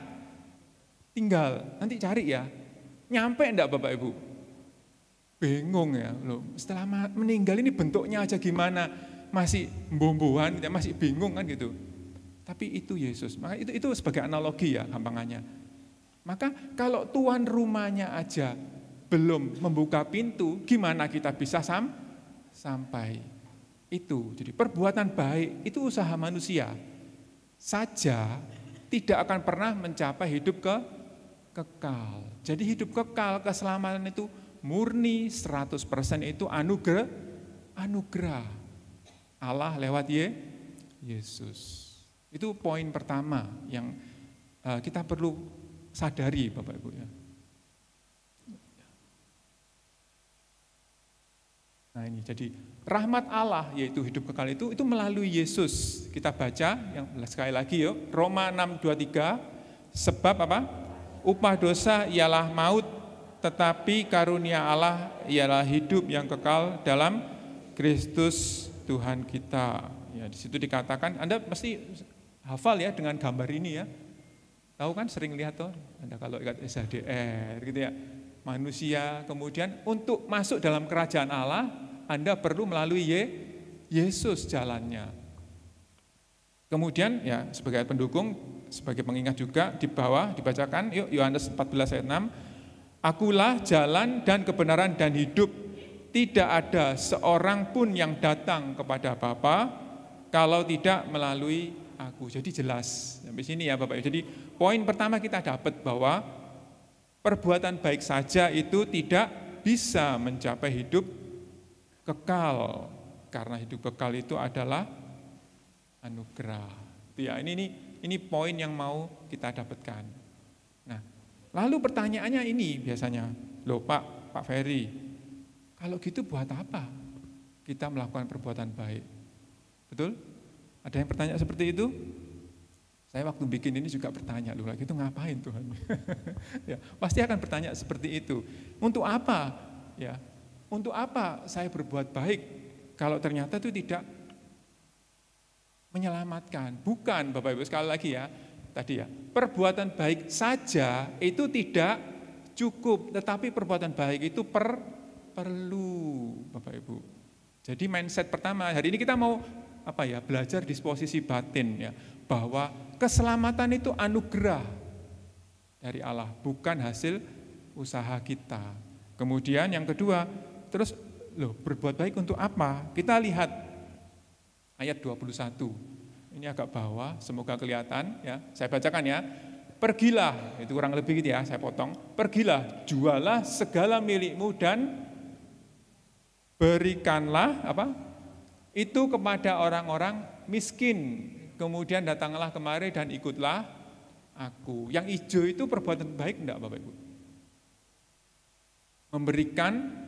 tinggal. Nanti cari ya. Nyampe enggak Bapak Ibu? Bingung ya. Loh, setelah meninggal ini bentuknya aja gimana? Masih mbombohan, masih bingung kan gitu. Tapi itu Yesus. Maka itu sebagai analogi ya gampangannya. Maka kalau tuan rumahnya aja belum membuka pintu, gimana kita bisa sampai? Itu. Jadi perbuatan baik itu usaha manusia saja tidak akan pernah mencapai hidup kekal. Jadi hidup kekal, keselamatan itu murni 100% itu anugerah Allah lewat Yesus. Itu poin pertama yang kita perlu sadari Bapak Ibu ya. Nah ini jadi rahmat Allah yaitu hidup kekal itu melalui Yesus. Kita baca yang sekali lagi yuk, Roma 6:23, sebab apa? Upah dosa ialah maut, tetapi karunia Allah ialah hidup yang kekal dalam Kristus Tuhan kita. Ya, di situ dikatakan, Anda pasti hafal ya dengan gambar ini ya. Tahu kan sering lihat toh, Anda kalau ingat SHDR gitu ya. Manusia kemudian untuk masuk dalam kerajaan Allah, Anda perlu melalui Yesus jalannya. Kemudian ya sebagai pendukung, sebagai pengingat juga di bawah dibacakan yuk Yohanes 14 ayat 6. Akulah jalan dan kebenaran dan hidup. Tidak ada seorang pun yang datang kepada Bapa kalau tidak melalui aku. Jadi jelas sampai sini ya Bapak. Jadi poin pertama kita dapat bahwa perbuatan baik saja itu tidak bisa mencapai hidup kekal. Karena hidup kekal itu adalah anugerah. Ya, ini poin yang mau kita dapatkan. Nah, lalu pertanyaannya ini biasanya, loh Pak Ferry, kalau gitu buat apa kita melakukan perbuatan baik? Betul? Ada yang bertanya seperti itu? Saya waktu bikin ini juga bertanya, loh lagi itu ngapain Tuhan? Ya, pasti akan bertanya seperti itu. Untuk apa? Ya, untuk apa saya berbuat baik kalau ternyata itu tidak menyelamatkan? Bukan Bapak Ibu, sekali lagi ya, tadi ya, perbuatan baik saja itu tidak cukup, tetapi perbuatan baik itu perlu Bapak Ibu. Jadi mindset pertama, hari ini kita mau belajar disposisi batin ya, bahwa keselamatan itu anugerah dari Allah, bukan hasil usaha kita. Kemudian yang kedua, terus berbuat baik untuk apa? Kita lihat ayat 21. Ini agak bawah, semoga kelihatan ya. Saya bacakan ya. Pergilah, itu kurang lebih gitu ya, saya potong. Pergilah, jualah segala milikmu dan berikanlah itu kepada orang-orang miskin. Kemudian datanglah kemari dan ikutlah aku. Yang hijau itu perbuatan baik enggak Bapak Ibu? Memberikan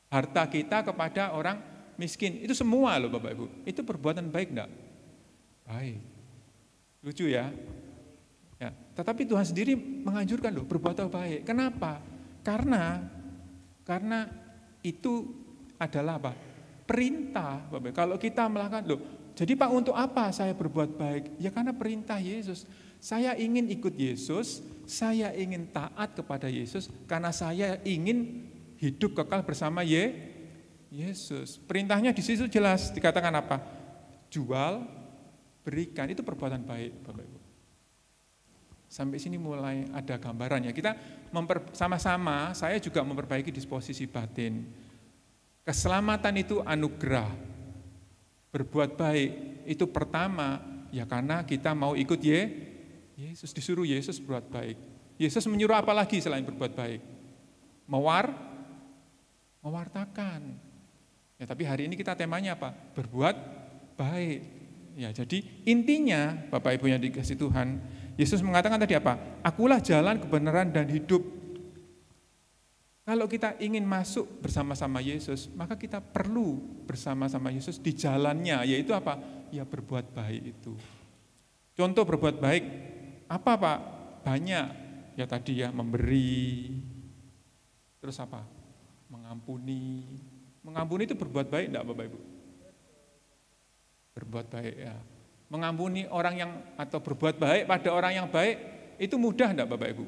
harta kita kepada orang miskin. Itu semua loh Bapak Ibu. Itu perbuatan baik enggak? Baik. Lucu ya? Ya, tetapi Tuhan sendiri menganjurkan loh berbuat baik. Kenapa? Karena itu adalah apa? Perintah Bapak Ibu. Kalau kita melakukan Jadi Pak, untuk apa saya berbuat baik? Ya karena perintah Yesus. Saya ingin ikut Yesus, saya ingin taat kepada Yesus, karena saya ingin hidup kekal bersama Yesus. Perintahnya di situ jelas, dikatakan apa? Jual, berikan, itu perbuatan baik, Bapak Ibu. Sampai sini mulai ada gambaran ya. Kita sama-sama, saya juga memperbaiki disposisi batin. Keselamatan itu anugerah. Berbuat baik itu pertama ya karena kita mau ikut Yesus, disuruh Yesus berbuat baik. Yesus menyuruh apa lagi selain berbuat baik? Mewartakan. Ya, tapi hari ini kita temanya apa? Berbuat baik. Ya, jadi intinya Bapak Ibu yang dikasihi Tuhan, Yesus mengatakan tadi apa? Akulah jalan, kebenaran dan hidup. Kalau kita ingin masuk bersama-sama Yesus, maka kita perlu bersama-sama Yesus di jalannya, yaitu apa? Ya berbuat baik itu. Contoh berbuat baik, apa Pak? Banyak. Ya tadi ya, memberi. Terus apa? Mengampuni. Mengampuni itu berbuat baik enggak Bapak Ibu? Berbuat baik ya. Mengampuni orang yang, atau berbuat baik pada orang yang baik, itu mudah enggak Bapak Ibu?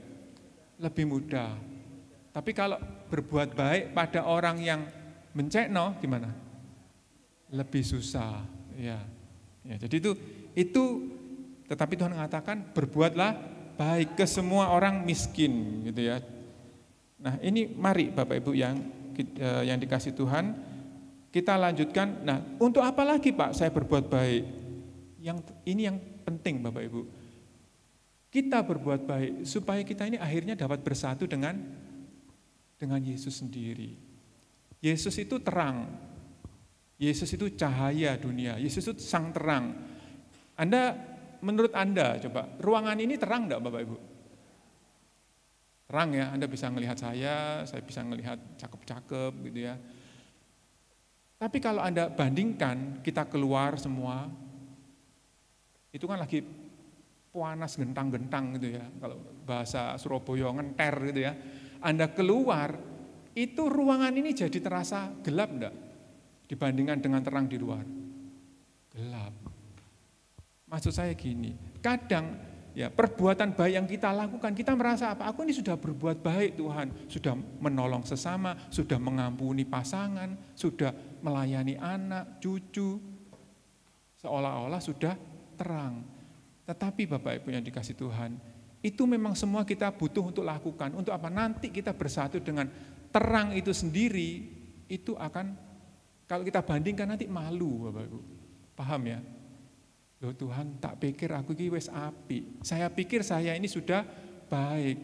Lebih mudah. Tapi kalau berbuat baik pada orang yang mencekno gimana? Lebih susah, ya. Ya, jadi itu tetapi Tuhan mengatakan berbuatlah baik ke semua orang miskin, gitu ya. Nah, ini mari Bapak Ibu yang dikasih Tuhan, kita lanjutkan. Nah, untuk apa lagi Pak saya berbuat baik? Ini yang penting Bapak Ibu. Kita berbuat baik supaya kita ini akhirnya dapat bersatu dengan Yesus sendiri. Yesus itu terang. Yesus itu cahaya dunia. Yesus itu sang terang. Menurut Anda, coba, ruangan ini terang enggak Bapak Ibu? Terang ya, Anda bisa melihat saya bisa melihat cakep-cakep gitu ya. Tapi kalau Anda bandingkan, kita keluar semua, itu kan lagi panas gentang-gentang gitu ya. Kalau bahasa Surabaya ngenter gitu ya. Anda keluar, itu ruangan ini jadi terasa gelap enggak? Dibandingkan dengan terang di luar. Gelap. Maksud saya gini, kadang ya perbuatan baik yang kita lakukan, kita merasa apa? Aku ini sudah berbuat baik Tuhan, sudah menolong sesama, sudah mengampuni pasangan, sudah melayani anak, cucu, seolah-olah sudah terang. Tetapi Bapak Ibu yang dikasih Tuhan, itu memang semua kita butuh untuk lakukan. Untuk apa? Nanti kita bersatu dengan terang itu sendiri, itu akan, kalau kita bandingkan nanti malu Bapak Ibu. Paham ya? Loh Tuhan, tak pikir aku ini wis api. Saya pikir saya ini sudah baik.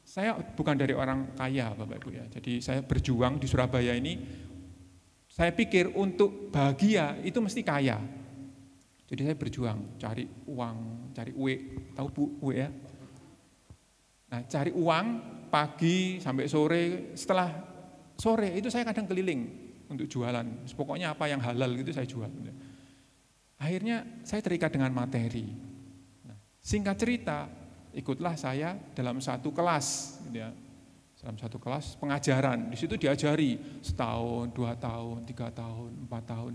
Saya bukan dari orang kaya Bapak Ibu ya. Jadi saya berjuang di Surabaya ini, saya pikir untuk bahagia itu mesti kaya. Jadi saya berjuang, cari uang, cari uwe, tahu Bu, uwe ya? Nah cari uang pagi sampai sore, setelah sore itu saya kadang keliling untuk jualan. Pokoknya apa yang halal gitu saya jual. Akhirnya saya terikat dengan materi. Nah, singkat cerita, ikutlah saya dalam satu kelas, gitu ya. Dalam satu kelas pengajaran, di situ diajari setahun, 2 tahun, 3 tahun, 4 tahun.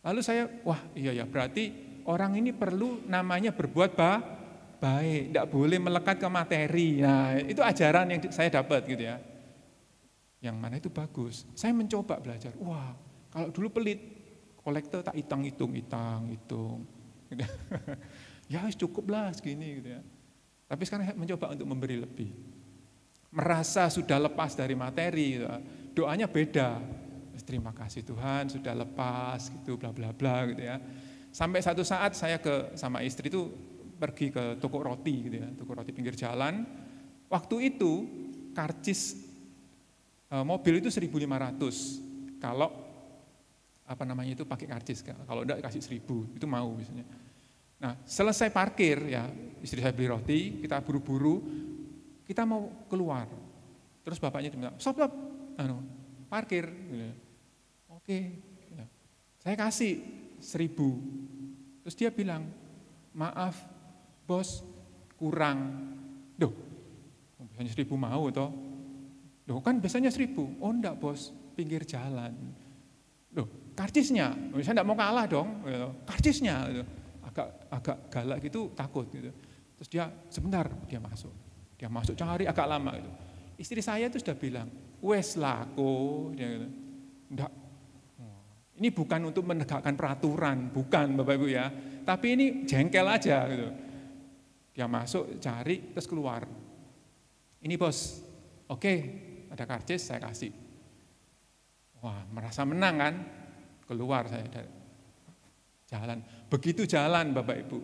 Lalu saya, wah iya ya berarti orang ini perlu namanya berbuat baik, tidak boleh melekat ke materi. Nah itu ajaran yang saya dapat gitu ya. Yang mana itu bagus. Saya mencoba belajar, wah kalau dulu pelit, kolektor tak hitung. Gitu. Ya cukup lah segini gitu ya. Tapi sekarang saya mencoba untuk memberi lebih. Merasa sudah lepas dari materi, gitu. Doanya beda. Terima kasih Tuhan sudah lepas gitu bla bla bla gitu ya. Sampai satu saat saya sama istri itu pergi ke toko roti gitu ya, toko roti pinggir jalan. Waktu itu karcis mobil itu 1.500. Kalau apa namanya itu pakai karcis, kalau enggak kasih 1.000, itu mau biasanya. Nah, selesai parkir ya, istri saya beli roti, kita buru-buru, kita mau keluar. Terus bapaknya bilang, "Stop, parkir." Gitu. Oke, saya kasih 1.000. Terus dia bilang, "Maaf, bos, kurang." Duh, biasanya 1.000 mau toh. Duh, kan biasanya 1.000. Oh enggak bos, pinggir jalan. Duh, karcisnya, saya enggak mau kalah dong, gitu. Karcisnya, gitu. Agak galak gitu, takut gitu. Terus dia sebentar, dia masuk cari agak lama gitu. Istri saya itu sudah bilang, wes laku, dia gitu. Enggak. Ini bukan untuk menegakkan peraturan, bukan Bapak Ibu ya. Tapi ini jengkel aja gitu. Dia masuk, cari, terus keluar. Ini bos, oke, ada karcis saya kasih. Wah, merasa menang kan? Keluar saya dari jalan. Begitu jalan Bapak Ibu,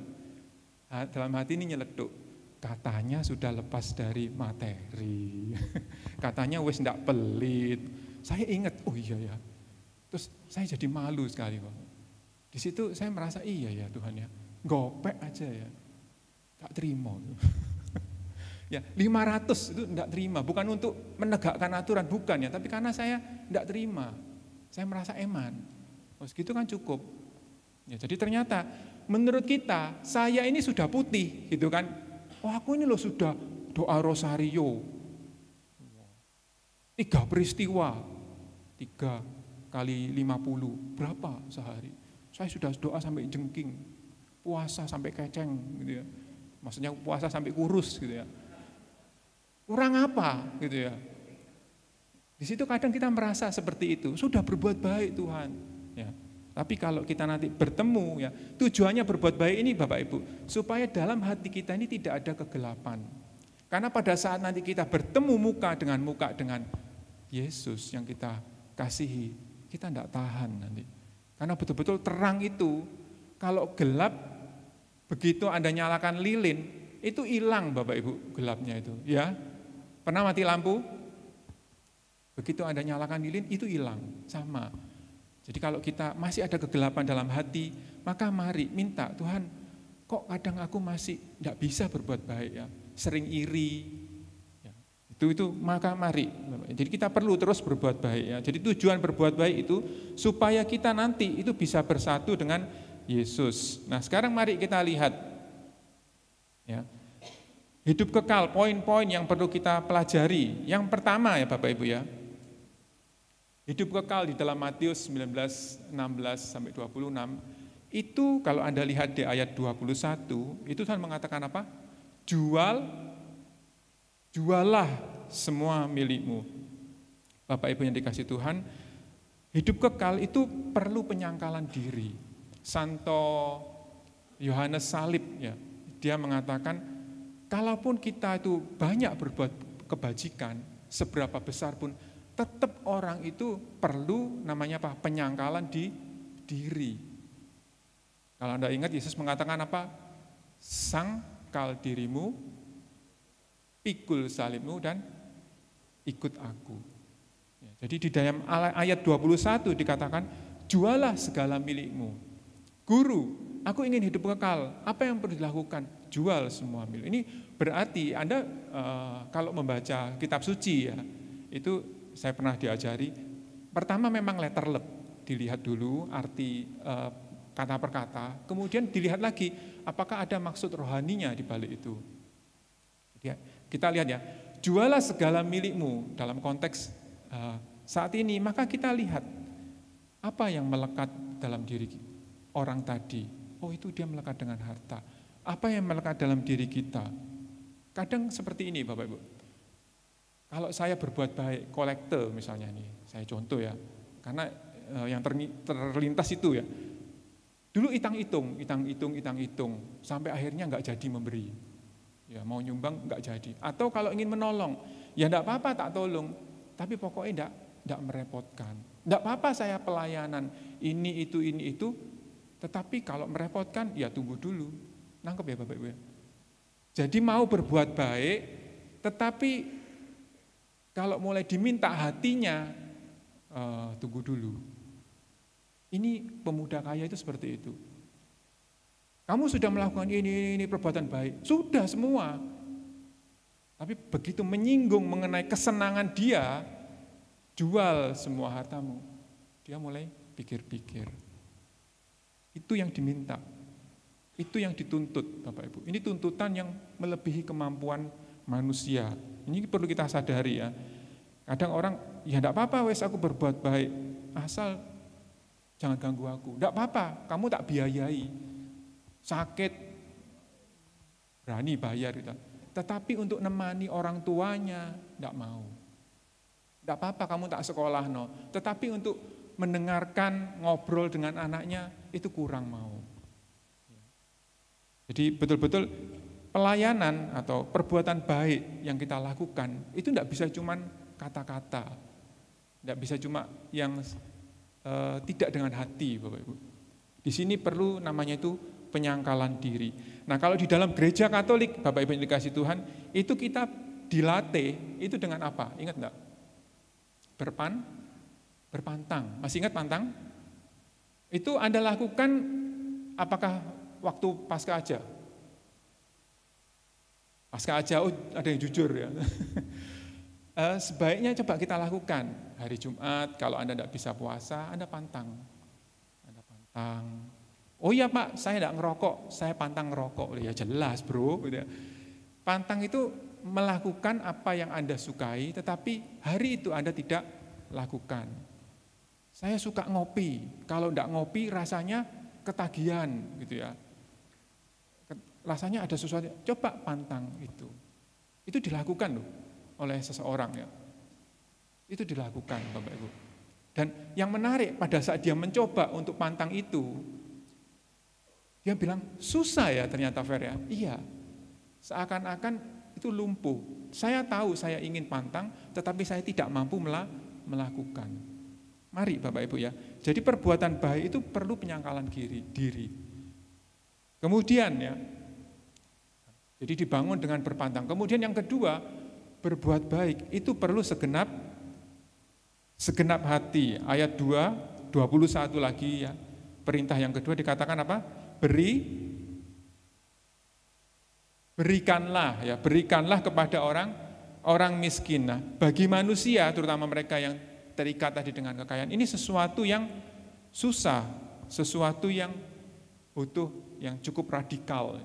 dalam hati ini nyeletuk. Katanya sudah lepas dari materi. Katanya wes ndak pelit. Saya ingat, oh iya ya. Terus saya jadi malu sekali Pak. Di situ saya merasa iya ya Tuhan ya. Gopek aja ya. Gak terima. Ya, 500 itu enggak terima, bukan untuk menegakkan aturan, bukan ya, tapi karena saya enggak terima. Saya merasa eman. Oh, segitu kan cukup. Ya, jadi ternyata menurut kita, saya ini sudah putih gitu kan. Oh, aku ini loh sudah doa rosario. 3 peristiwa. 3 kali 50, berapa sehari? Saya sudah doa sampai jengking. Puasa sampai keceng gitu ya. Maksudnya puasa sampai kurus gitu ya. Kurang apa gitu ya. Di situ kadang kita merasa seperti itu, sudah berbuat baik Tuhan. Ya. Tapi kalau kita nanti bertemu ya, tujuannya berbuat baik ini Bapak Ibu, supaya dalam hati kita ini tidak ada kegelapan. Karena pada saat nanti kita bertemu muka dengan Yesus yang kita kasihi, kita tidak tahan nanti. Karena betul-betul terang itu, kalau gelap, begitu Anda nyalakan lilin, itu hilang Bapak Ibu gelapnya itu. Ya, pernah mati lampu? Begitu Anda nyalakan lilin, itu hilang, sama. Jadi kalau kita masih ada kegelapan dalam hati, maka mari minta, Tuhan, kok kadang aku masih tidak bisa berbuat baik ya, sering iri, ya. Itu maka mari. Jadi kita perlu terus berbuat baik ya. Jadi tujuan berbuat baik itu supaya kita nanti itu bisa bersatu dengan Yesus. Nah sekarang mari kita lihat ya, hidup kekal, poin-poin yang perlu kita pelajari. Yang pertama ya Bapak Ibu ya, hidup kekal di dalam Matius 19, 16 sampai 26, itu kalau Anda lihat di ayat 21, itu Tuhan mengatakan apa? Jualah semua milikmu. Bapak Ibu yang dikasih Tuhan, hidup kekal itu perlu penyangkalan diri. Santo Yohanes Salib ya, dia mengatakan, kalaupun kita itu banyak berbuat kebajikan, seberapa besar pun, tetap orang itu perlu namanya apa? Penyangkalan di diri. Kalau Anda ingat Yesus mengatakan apa? Sangkal dirimu, pikul salibmu dan ikut aku. Ya, jadi di dalam ayat 21 dikatakan, jualah segala milikmu. Guru, aku ingin hidup kekal. Apa yang perlu dilakukan? Jual semua milik. Ini berarti Anda kalau membaca kitab suci ya, itu saya pernah diajari, pertama memang letterless, dilihat dulu arti kata per kata, kemudian dilihat lagi apakah ada maksud rohaninya di balik itu. Jadi, kita lihat ya, jualah segala milikmu dalam konteks saat ini, maka kita lihat apa yang melekat dalam diri orang tadi. Oh itu dia melekat dengan harta. Apa yang melekat dalam diri kita? Kadang seperti ini Bapak Ibu. Kalau saya berbuat baik, kolektor misalnya nih, saya contoh ya, karena yang terlintas itu ya, dulu hitung-hitung, sampai akhirnya nggak jadi memberi, ya mau nyumbang nggak jadi, atau kalau ingin menolong, ya nggak apa-apa tak tolong, tapi pokoknya nggak merepotkan, nggak apa-apa saya pelayanan, ini itu, tetapi kalau merepotkan, ya tunggu dulu, nangkep ya Bapak Ibu ya. Jadi mau berbuat baik, tetapi kalau mulai diminta hatinya, tunggu dulu. Ini pemuda kaya itu seperti itu. Kamu sudah melakukan ini perbuatan baik, sudah semua. Tapi begitu menyinggung mengenai kesenangan dia, jual semua hartamu. Dia mulai pikir-pikir. Itu yang diminta. Itu yang dituntut Bapak Ibu. Ini tuntutan yang melebihi kemampuan manusia. Ini perlu kita sadari ya. Kadang orang, ya enggak apa-apa wes aku berbuat baik, asal Jangan ganggu aku. Enggak apa-apa, kamu tak biayai. Sakit, berani bayar gitu. Tetapi untuk nemani orang tuanya, enggak mau. Enggak apa-apa kamu tak sekolah, no. Tetapi untuk mendengarkan, ngobrol dengan anaknya, itu kurang mau. Jadi betul-betul pelayanan atau perbuatan baik yang kita lakukan, itu enggak bisa cuman kata-kata. Enggak bisa cuma yang tidak dengan hati, Bapak Ibu. Di sini perlu namanya itu penyangkalan diri. Nah, kalau di dalam gereja Katolik, Bapak Ibu yang dikasih Tuhan, itu kita dilatih itu dengan apa? Ingat enggak? Berpantang. Masih ingat pantang? Itu Anda lakukan apakah waktu pasca aja? Pasca aja, ada yang jujur ya. Sebaiknya coba kita lakukan hari Jumat, kalau Anda tidak bisa puasa, Anda pantang. Anda pantang. Oh iya Pak, saya tidak ngerokok, saya pantang ngerokok. Ya jelas bro. Pantang itu melakukan apa yang Anda sukai, tetapi hari itu Anda tidak lakukan. Saya suka ngopi, kalau tidak ngopi rasanya ketagihan gitu ya. Rasanya ada sesuatu, coba pantang itu. Itu dilakukan loh oleh seseorang ya. Itu dilakukan Bapak Ibu. Dan yang menarik pada saat dia mencoba untuk pantang itu, dia bilang susah ya ternyata Fer ya. Iya, seakan-akan itu lumpuh. Saya tahu saya ingin pantang, tetapi saya tidak mampu melakukan. Mari Bapak Ibu ya. Jadi perbuatan baik itu perlu penyangkalan diri. Kemudian ya, jadi dibangun dengan berpantang. Kemudian yang kedua, berbuat baik itu perlu segenap hati. Ayat 2, 21 lagi ya. Perintah yang kedua dikatakan apa? Berikanlah ya, berikanlah kepada orang miskin. Nah, bagi manusia terutama mereka yang terikat tadi dengan kekayaan, ini sesuatu yang susah, sesuatu yang butuh yang cukup radikal.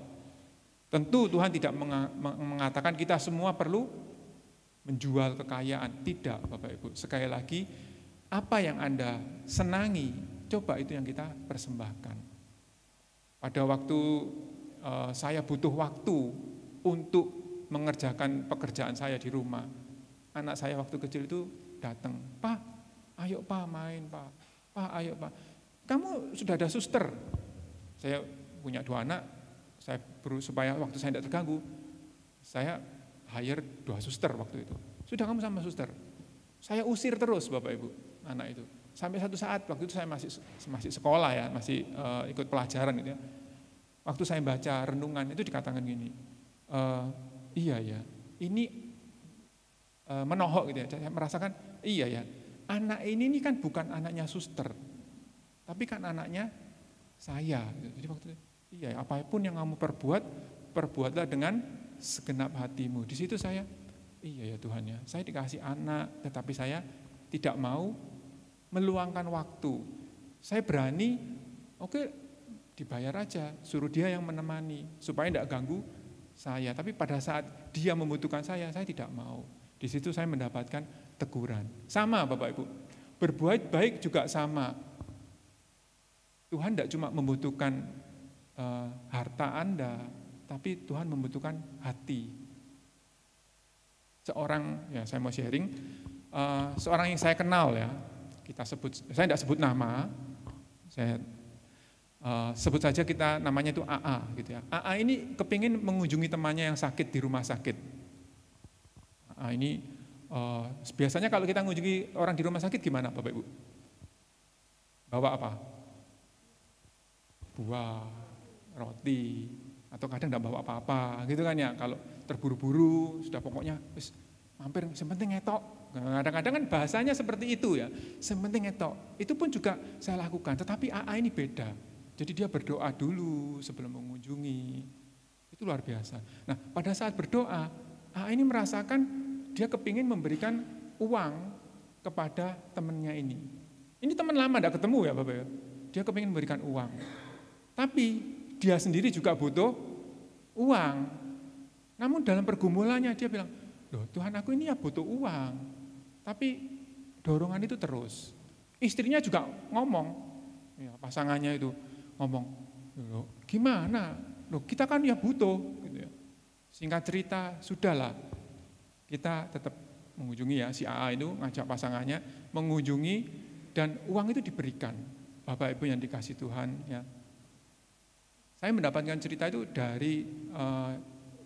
Tentu Tuhan tidak mengatakan kita semua perlu menjual kekayaan. Tidak Bapak Ibu. Sekali lagi, apa yang Anda senangi, coba itu yang kita persembahkan. Pada waktu saya butuh waktu untuk mengerjakan pekerjaan saya di rumah, anak saya waktu kecil itu datang, Pak, ayo Pak main Pak, Pak ayo Pak. Kamu sudah ada suster. Saya punya 2 anak, saya supaya waktu saya tidak terganggu, saya hire 2 suster waktu itu. Sudah kamu sama suster. Saya usir terus Bapak Ibu, anak itu. Sampai satu saat, waktu itu saya masih sekolah ya, masih ikut pelajaran gitu ya. Waktu saya baca renungan itu dikatakan gini, iya ya, ini menohok gitu ya. Saya merasakan, iya ya, anak ini kan bukan anaknya suster, tapi kan anaknya saya. Jadi waktu itu, iya, apapun yang kamu perbuatlah dengan segenap hatimu. Di situ saya, iya ya Tuhan ya, saya dikasih anak, tetapi saya tidak mau meluangkan waktu. Saya berani, oke, dibayar aja, suruh dia yang menemani, supaya tidak ganggu saya. Tapi pada saat dia membutuhkan saya tidak mau. Di situ saya mendapatkan teguran. Sama Bapak Ibu, berbuat baik juga sama. Tuhan tidak cuma membutuhkan harta Anda, tapi Tuhan membutuhkan hati. Seorang, ya saya mau sharing, seorang yang saya kenal ya, saya tidak sebut nama, saya sebut saja kita namanya itu AA gitu ya. AA ini kepingin mengunjungi temannya yang sakit di rumah sakit. AA ini biasanya kalau kita mengunjungi orang di rumah sakit gimana Bapak Ibu? Bawa apa? Buah, roti, atau kadang tidak bawa apa-apa gitu kan ya. Kalau terburu-buru sudah pokoknya mampir, sepenting ngetok. Kadang-kadang kan bahasanya seperti itu ya, sepenting ngetok. Itu pun juga saya lakukan, tetapi AA ini beda. Jadi dia berdoa dulu sebelum mengunjungi. Itu luar biasa. Nah, pada saat berdoa, AA ini merasakan dia kepingin memberikan uang kepada temannya ini. Ini teman lama tidak ketemu ya Bapak ya. Dia kepingin memberikan uang. Tapi dia sendiri juga butuh uang. Namun dalam pergumulannya dia bilang, loh Tuhan aku ini ya butuh uang. Tapi dorongan itu terus. Istrinya juga ngomong, Ya, pasangannya itu ngomong, loh, gimana? Loh, kita kan ya butuh. Gitu ya. Singkat cerita, sudahlah. Kita tetap mengunjungi ya, si AA itu ngajak pasangannya mengunjungi dan uang itu diberikan. Bapak Ibu yang dikasih Tuhan. Ya. Saya mendapatkan cerita itu dari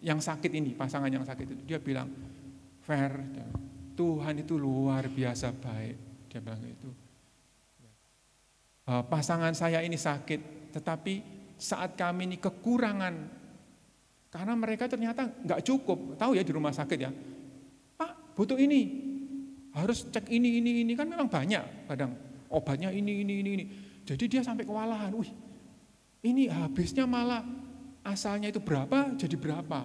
yang sakit ini, pasangan yang sakit itu. Dia bilang, Fer, Tuhan itu luar biasa baik. Dia bilang itu. Pasangan saya ini sakit, tetapi saat kami ini kekurangan, karena mereka ternyata nggak cukup, tahu ya di rumah sakit ya, Pak butuh ini, harus cek ini, kan memang banyak, kadang obatnya ini. Jadi dia sampai kewalahan, wih, ini habisnya malah asalnya itu berapa jadi berapa,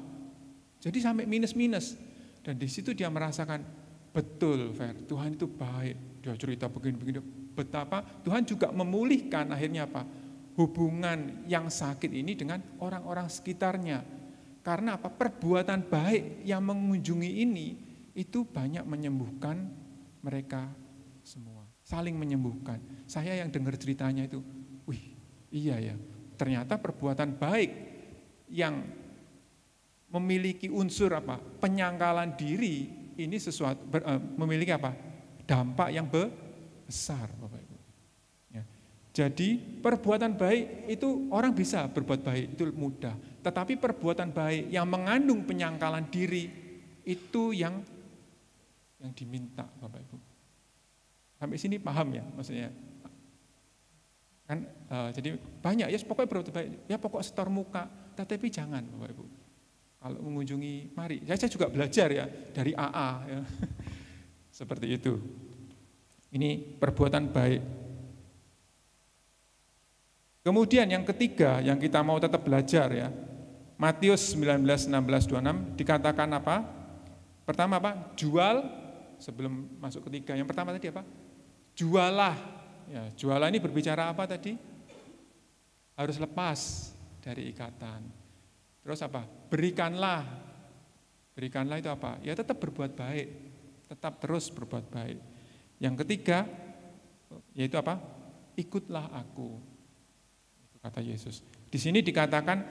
jadi sampai minus, dan di situ dia merasakan betul, Fer, Tuhan itu baik. Dia cerita begini, betapa Tuhan juga memulihkan akhirnya apa? Hubungan yang sakit ini dengan orang-orang sekitarnya. Karena apa? Perbuatan baik yang mengunjungi ini itu banyak menyembuhkan mereka semua. Saling menyembuhkan. Saya yang dengar ceritanya itu, wih, iya ya. Ternyata perbuatan baik yang memiliki unsur apa? Penyangkalan diri ini sesuatu memiliki apa? Dampak yang besar, Bapak Ibu. Ya. Jadi perbuatan baik itu orang bisa berbuat baik, itu mudah. Tetapi perbuatan baik yang mengandung penyangkalan diri itu yang diminta, Bapak Ibu. Sampai sini paham ya maksudnya? Kan jadi banyak ya pokoknya berbuat baik, ya pokok setor muka, tetapi jangan, Bapak Ibu. Kalau mengunjungi, mari. Saya juga belajar ya dari AA ya. Seperti itu. Ini perbuatan baik. Kemudian yang ketiga yang kita mau tetap belajar ya. Matius 19:16-26 dikatakan apa? Pertama apa? Jual sebelum masuk ketiga. Yang pertama tadi apa? Jualah. Ya, jualah ini berbicara apa tadi? Harus lepas dari ikatan. Terus apa? Berikanlah. Berikanlah itu apa? Ya tetap berbuat baik. Tetap terus berbuat baik. Yang ketiga, yaitu apa? Ikutlah aku. Itu kata Yesus. Di sini dikatakan,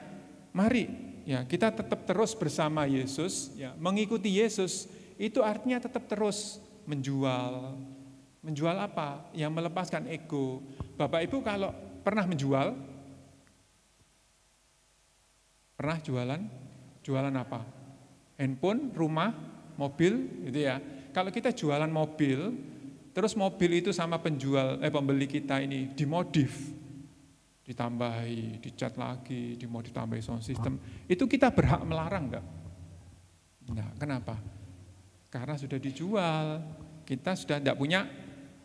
mari ya kita tetap terus bersama Yesus, ya mengikuti Yesus. Itu artinya tetap terus menjual. Menjual apa? Yang melepaskan ego. Bapak Ibu kalau pernah menjual, pernah jualan? Jualan apa? Handphone, rumah, mobil, gitu ya. Kalau kita jualan mobil, terus mobil itu sama pembeli kita ini dimodif, ditambahi, dicat lagi, ditambahi sound system, itu kita berhak melarang enggak? Enggak, kenapa? Karena sudah dijual, kita sudah tidak punya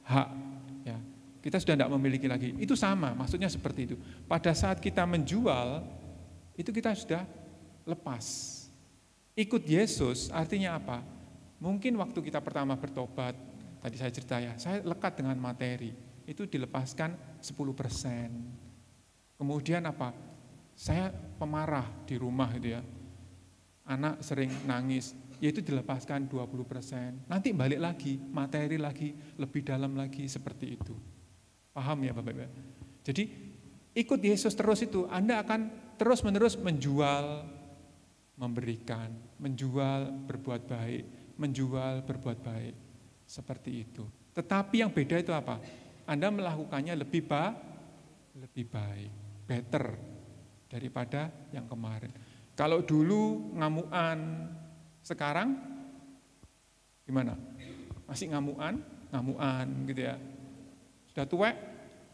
hak, ya. Kita sudah tidak memiliki lagi. Itu sama, maksudnya seperti itu. Pada saat kita menjual, itu kita sudah lepas. Ikut Yesus artinya apa? Mungkin waktu kita pertama bertobat, tadi saya cerita ya, saya lekat dengan materi, itu dilepaskan 10%. Kemudian apa? Saya pemarah di rumah gitu ya, anak sering nangis, yaitu dilepaskan 20%. Nanti balik lagi, materi lagi, lebih dalam lagi, seperti itu. Paham ya Bapak Ibu? Jadi ikut Yesus terus itu, Anda akan terus-menerus menjual, memberikan, menjual, berbuat baik, menjual, berbuat baik, seperti itu. Tetapi yang beda itu apa? Anda melakukannya lebih baik, better daripada yang kemarin. Kalau dulu ngamuan, sekarang gimana? Masih ngamuan gitu ya. Sudah tua,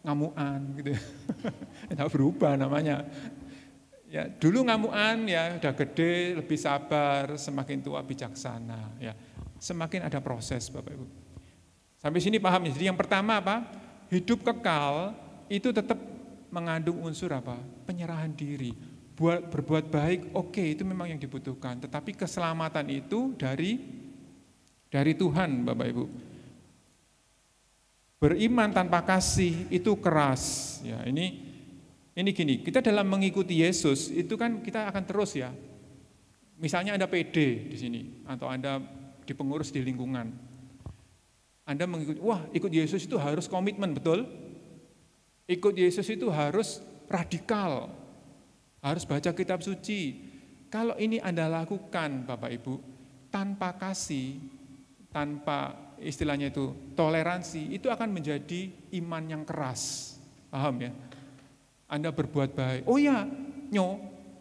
ngamuan gitu ya. Tidak berubah namanya. Ya, dulu ngamuan ya udah gede, lebih sabar, semakin tua bijaksana ya. Semakin ada proses Bapak Ibu. Sampai sini paham ya. Jadi yang pertama apa? Hidup kekal itu tetap mengandung unsur apa? Penyerahan diri. Berbuat baik, oke, itu memang yang dibutuhkan. Tetapi keselamatan itu dari Tuhan Bapak Ibu. Beriman tanpa kasih itu keras. Ya, ini gini, kita dalam mengikuti Yesus itu kan kita akan terus ya. Misalnya Anda PD di sini atau Anda di pengurus di lingkungan. Anda mengikuti, wah ikut Yesus itu harus komitmen, betul? Ikut Yesus itu harus radikal, harus baca kitab suci. Kalau ini Anda lakukan Bapak Ibu, tanpa kasih, tanpa istilahnya itu toleransi, itu akan menjadi iman yang keras. Paham ya? Anda berbuat baik. Oh ya,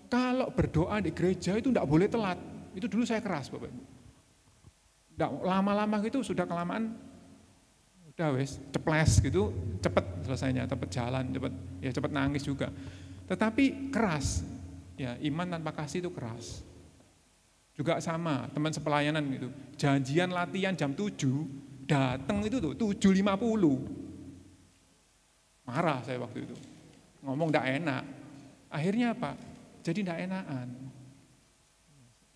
kalau berdoa di gereja itu tidak boleh telat. Itu dulu saya keras Bapak Ibu. Lama-lama gitu sudah kelamaan, udah wes ceples gitu, cepet selesainya, cepet jalan, cepet nangis juga. Tetapi keras, ya iman tanpa kasih itu keras. Juga sama, teman sepelayanan gitu, janjian latihan jam 7, datang itu tuh 7.50. Marah saya waktu itu, ngomong tidak enak. Akhirnya apa? Jadi tidak enakan.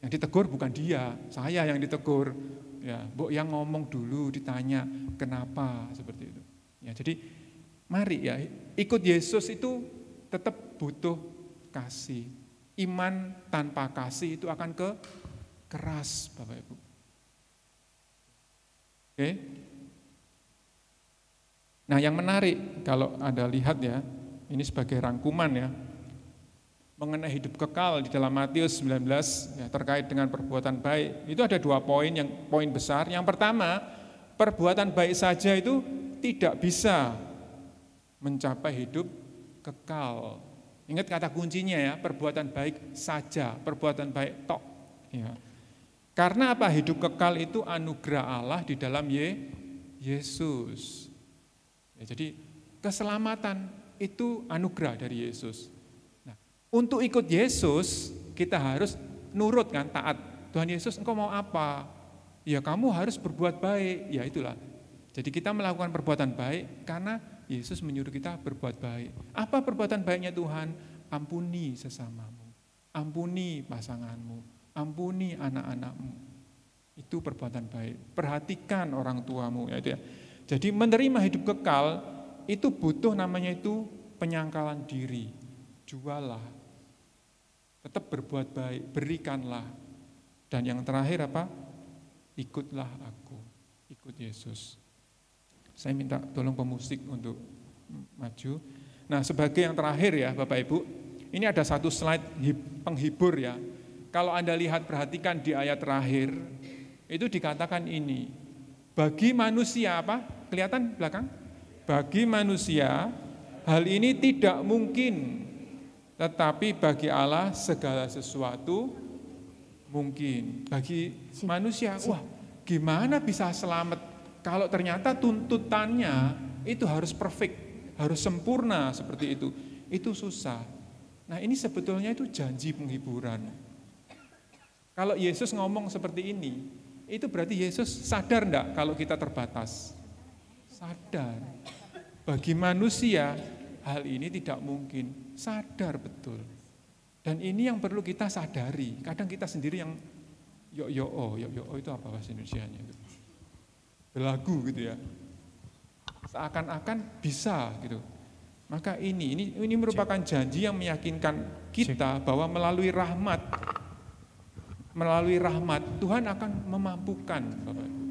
Yang ditegur bukan dia, saya yang ditegur. Ya, yang ngomong dulu ditanya kenapa seperti itu. Ya, jadi mari ya ikut Yesus itu tetap butuh kasih. Iman tanpa kasih itu akan keras, Bapak Ibu. Oke. Nah, yang menarik kalau Anda lihat ya, ini sebagai rangkuman ya, mengenai hidup kekal di dalam Matius 19 ya, terkait dengan perbuatan baik. Itu ada 2 poin besar. Yang pertama, perbuatan baik saja itu tidak bisa mencapai hidup kekal. Ingat kata kuncinya ya, perbuatan baik saja, perbuatan baik tok. Ya. Karena apa? Hidup kekal itu anugerah Allah di dalam Yesus. Ya, jadi keselamatan itu anugerah dari Yesus. Untuk ikut Yesus, kita harus nurut kan, taat. Tuhan Yesus, engkau mau apa? Ya kamu harus berbuat baik, ya itulah. Jadi kita melakukan perbuatan baik karena Yesus menyuruh kita berbuat baik. Apa perbuatan baiknya Tuhan? Ampuni sesamamu, ampuni pasanganmu, ampuni anak-anakmu. Itu perbuatan baik. Perhatikan orang tuamu. Ya. Jadi menerima hidup kekal, itu butuh namanya itu penyangkalan diri. Jualah, tetap berbuat baik, berikanlah. Dan yang terakhir apa? Ikutlah aku, ikut Yesus. Saya minta tolong pemusik untuk maju. Nah, sebagai yang terakhir ya Bapak Ibu, ini ada satu slide penghibur ya. Kalau Anda lihat, perhatikan di ayat terakhir, itu dikatakan ini, bagi manusia apa? Kelihatan belakang? Bagi manusia, hal ini tidak mungkin. Tetapi bagi Allah segala sesuatu mungkin. Bagi manusia, wah gimana bisa selamat kalau ternyata tuntutannya itu harus perfect, harus sempurna seperti itu. Itu susah. Nah ini sebetulnya itu janji penghiburan. Kalau Yesus ngomong seperti ini, itu berarti Yesus sadar enggak kalau kita terbatas? Sadar. Bagi manusia, hal ini tidak mungkin. Sadar betul. Dan ini yang perlu kita sadari. Kadang kita sendiri yang yo itu apa bahasa Indonesianya itu? Belagu gitu ya. Seakan-akan bisa gitu. Maka ini merupakan janji yang meyakinkan kita bahwa melalui rahmat Tuhan akan memampukan, Bapak Ibu.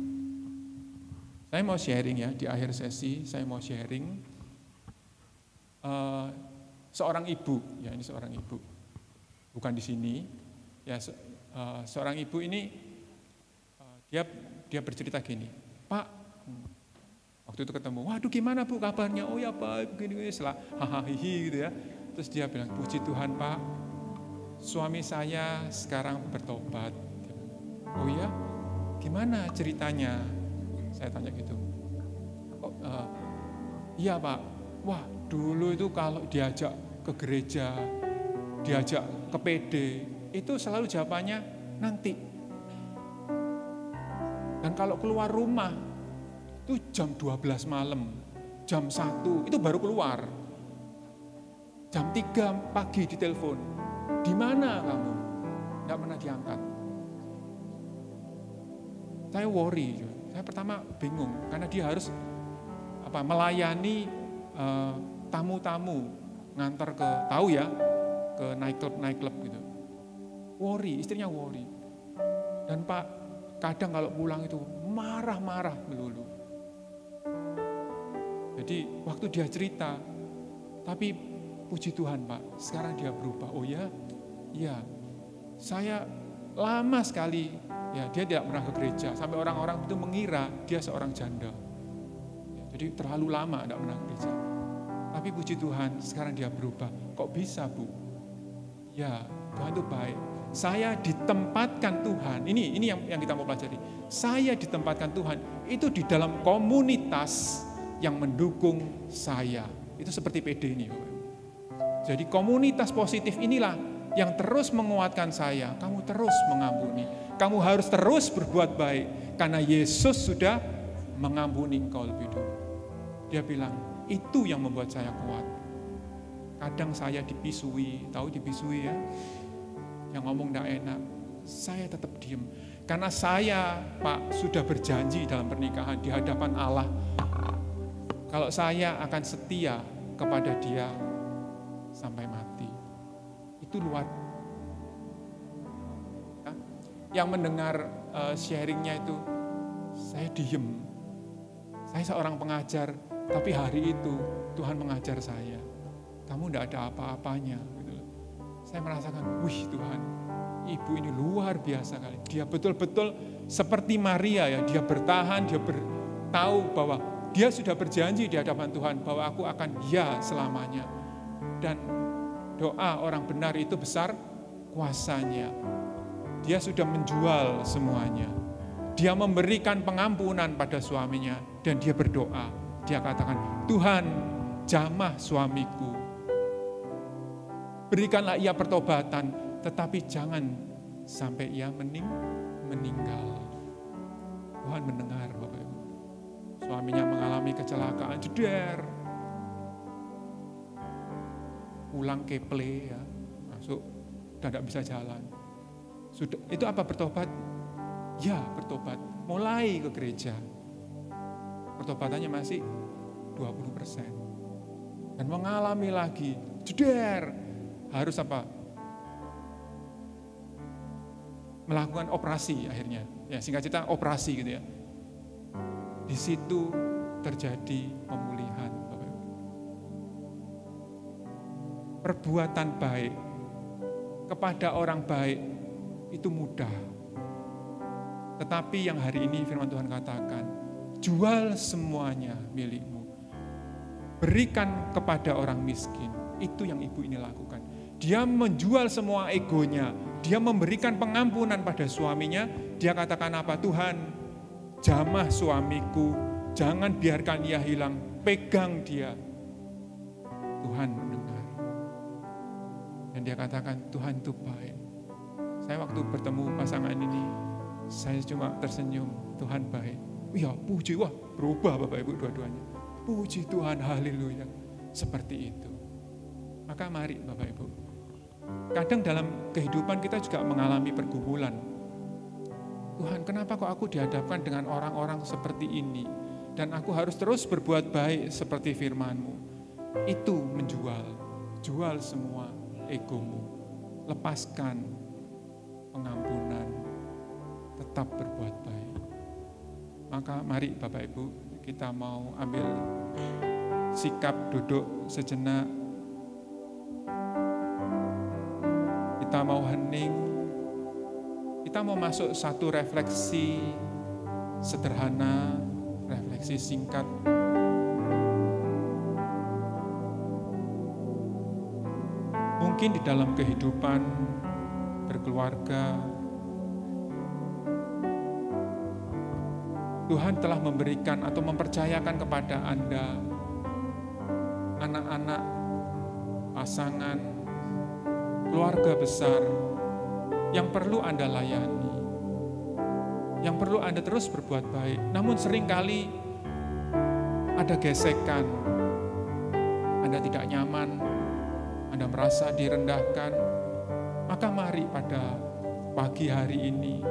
Saya mau sharing ya, di akhir sesi saya mau sharing seorang ibu, ya ini seorang ibu, bukan di sini, ya seorang ibu ini dia bercerita gini, Pak, waktu itu ketemu, waduh gimana Bu kabarnya? Oh ya Pak, begini setelah hahaha gitu ya, terus dia bilang, puji Tuhan Pak, suami saya sekarang bertobat. Oh ya, gimana ceritanya? Saya tanya gitu. Iya Pak, wah dulu itu kalau diajak ke gereja, diajak ke PD, itu selalu jawabannya nanti. Dan kalau keluar rumah, itu jam 12 malam, jam 1 itu baru keluar. Jam 3 pagi ditelepon, di mana kamu? Nggak pernah diangkat. Saya worry, saya pertama bingung, karena dia harus melayani tamu-tamu, ngantar ke, tahu ya, ke nightclub gitu. Worry, istrinya worry. Dan Pak, kadang kalau pulang itu marah-marah melulu. Jadi waktu dia cerita, Tapi puji Tuhan Pak, sekarang dia berubah. Oh ya, iya. Saya lama sekali, ya dia tidak pernah ke gereja. Sampai orang-orang itu mengira dia seorang janda. Ya, jadi terlalu lama tidak pernah ke gereja. Tapi puji Tuhan, sekarang dia berubah. Kok bisa Bu? Ya, Tuhan itu baik. Saya ditempatkan Tuhan, ini yang kita mau pelajari. Saya ditempatkan Tuhan, itu di dalam komunitas yang mendukung saya. Itu seperti PD ini. Jadi komunitas positif inilah yang terus menguatkan saya. Kamu terus mengampuni. Kamu harus terus berbuat baik. Karena Yesus sudah mengampuni engkau lebih dulu. Dia bilang, itu yang membuat saya kuat. Kadang saya dipisui, tahu dipisui ya? Yang ngomong tidak enak, saya tetap diem. Karena saya, Pak, sudah berjanji dalam pernikahan di hadapan Allah. Kalau saya akan setia kepada dia sampai mati. Itu luar. Yang mendengar sharingnya itu, saya diem. Saya seorang pengajar, tapi hari itu Tuhan mengajar saya. Kamu tidak ada apa-apanya. Saya merasakan, wih Tuhan, ibu ini luar biasa kali. Dia betul-betul seperti Maria ya, dia bertahan, dia tahu bahwa dia sudah berjanji di hadapan Tuhan bahwa aku akan ya selamanya. Dan doa orang benar itu besar kuasanya. Dia sudah menjual semuanya. Dia memberikan pengampunan pada suaminya dan dia berdoa. Dia katakan, Tuhan jamah suamiku. Berikanlah ia pertobatan, tetapi jangan sampai ia meninggal. Tuhan mendengar Bapak Ibu. Suaminya mengalami kecelakaan, jeder. Pulang keple ya, masuk dan tidak bisa jalan. Sudah, itu apa bertobat? Ya bertobat, mulai ke gereja. Pertobatannya masih 20%. Dan mengalami lagi, jeder. Harus apa? Melakukan operasi akhirnya. Ya, singkat cerita operasi gitu ya. Di situ terjadi pemulihan. Perbuatan baik kepada orang baik itu mudah. Tetapi yang hari ini firman Tuhan katakan, jual semuanya milikmu. Berikan kepada orang miskin. Itu yang ibu ini lakukan. Dia menjual semua egonya. Dia memberikan pengampunan pada suaminya. Dia katakan apa? Tuhan, jamah suamiku. Jangan biarkan ia hilang. Pegang dia. Tuhan mendengar. Dan dia katakan, Tuhan itu baik. Saya waktu bertemu pasangan ini, saya cuma tersenyum. Tuhan baik. Iya, puji. Wah, berubah Bapak Ibu dua-duanya. Puji Tuhan, haleluya. Seperti itu. Maka mari Bapak Ibu. Kadang dalam kehidupan kita juga mengalami pergumulan. Tuhan, kenapa kok aku dihadapkan dengan orang-orang seperti ini? Dan aku harus terus berbuat baik seperti firman-Mu. Itu menjual. Jual semua egomu. Lepaskan pengampunan. Tetap berbuat baik. Maka mari Bapak Ibu, kita mau ambil sikap duduk sejenak. Kita mau hening, kita mau masuk satu refleksi sederhana, refleksi singkat. Mungkin di dalam kehidupan berkeluarga, Tuhan telah memberikan atau mempercayakan kepada Anda, anak-anak, pasangan, keluarga besar yang perlu Anda layani, yang perlu Anda terus berbuat baik. Namun seringkali ada gesekan, Anda tidak nyaman, Anda merasa direndahkan. Maka mari pada pagi hari ini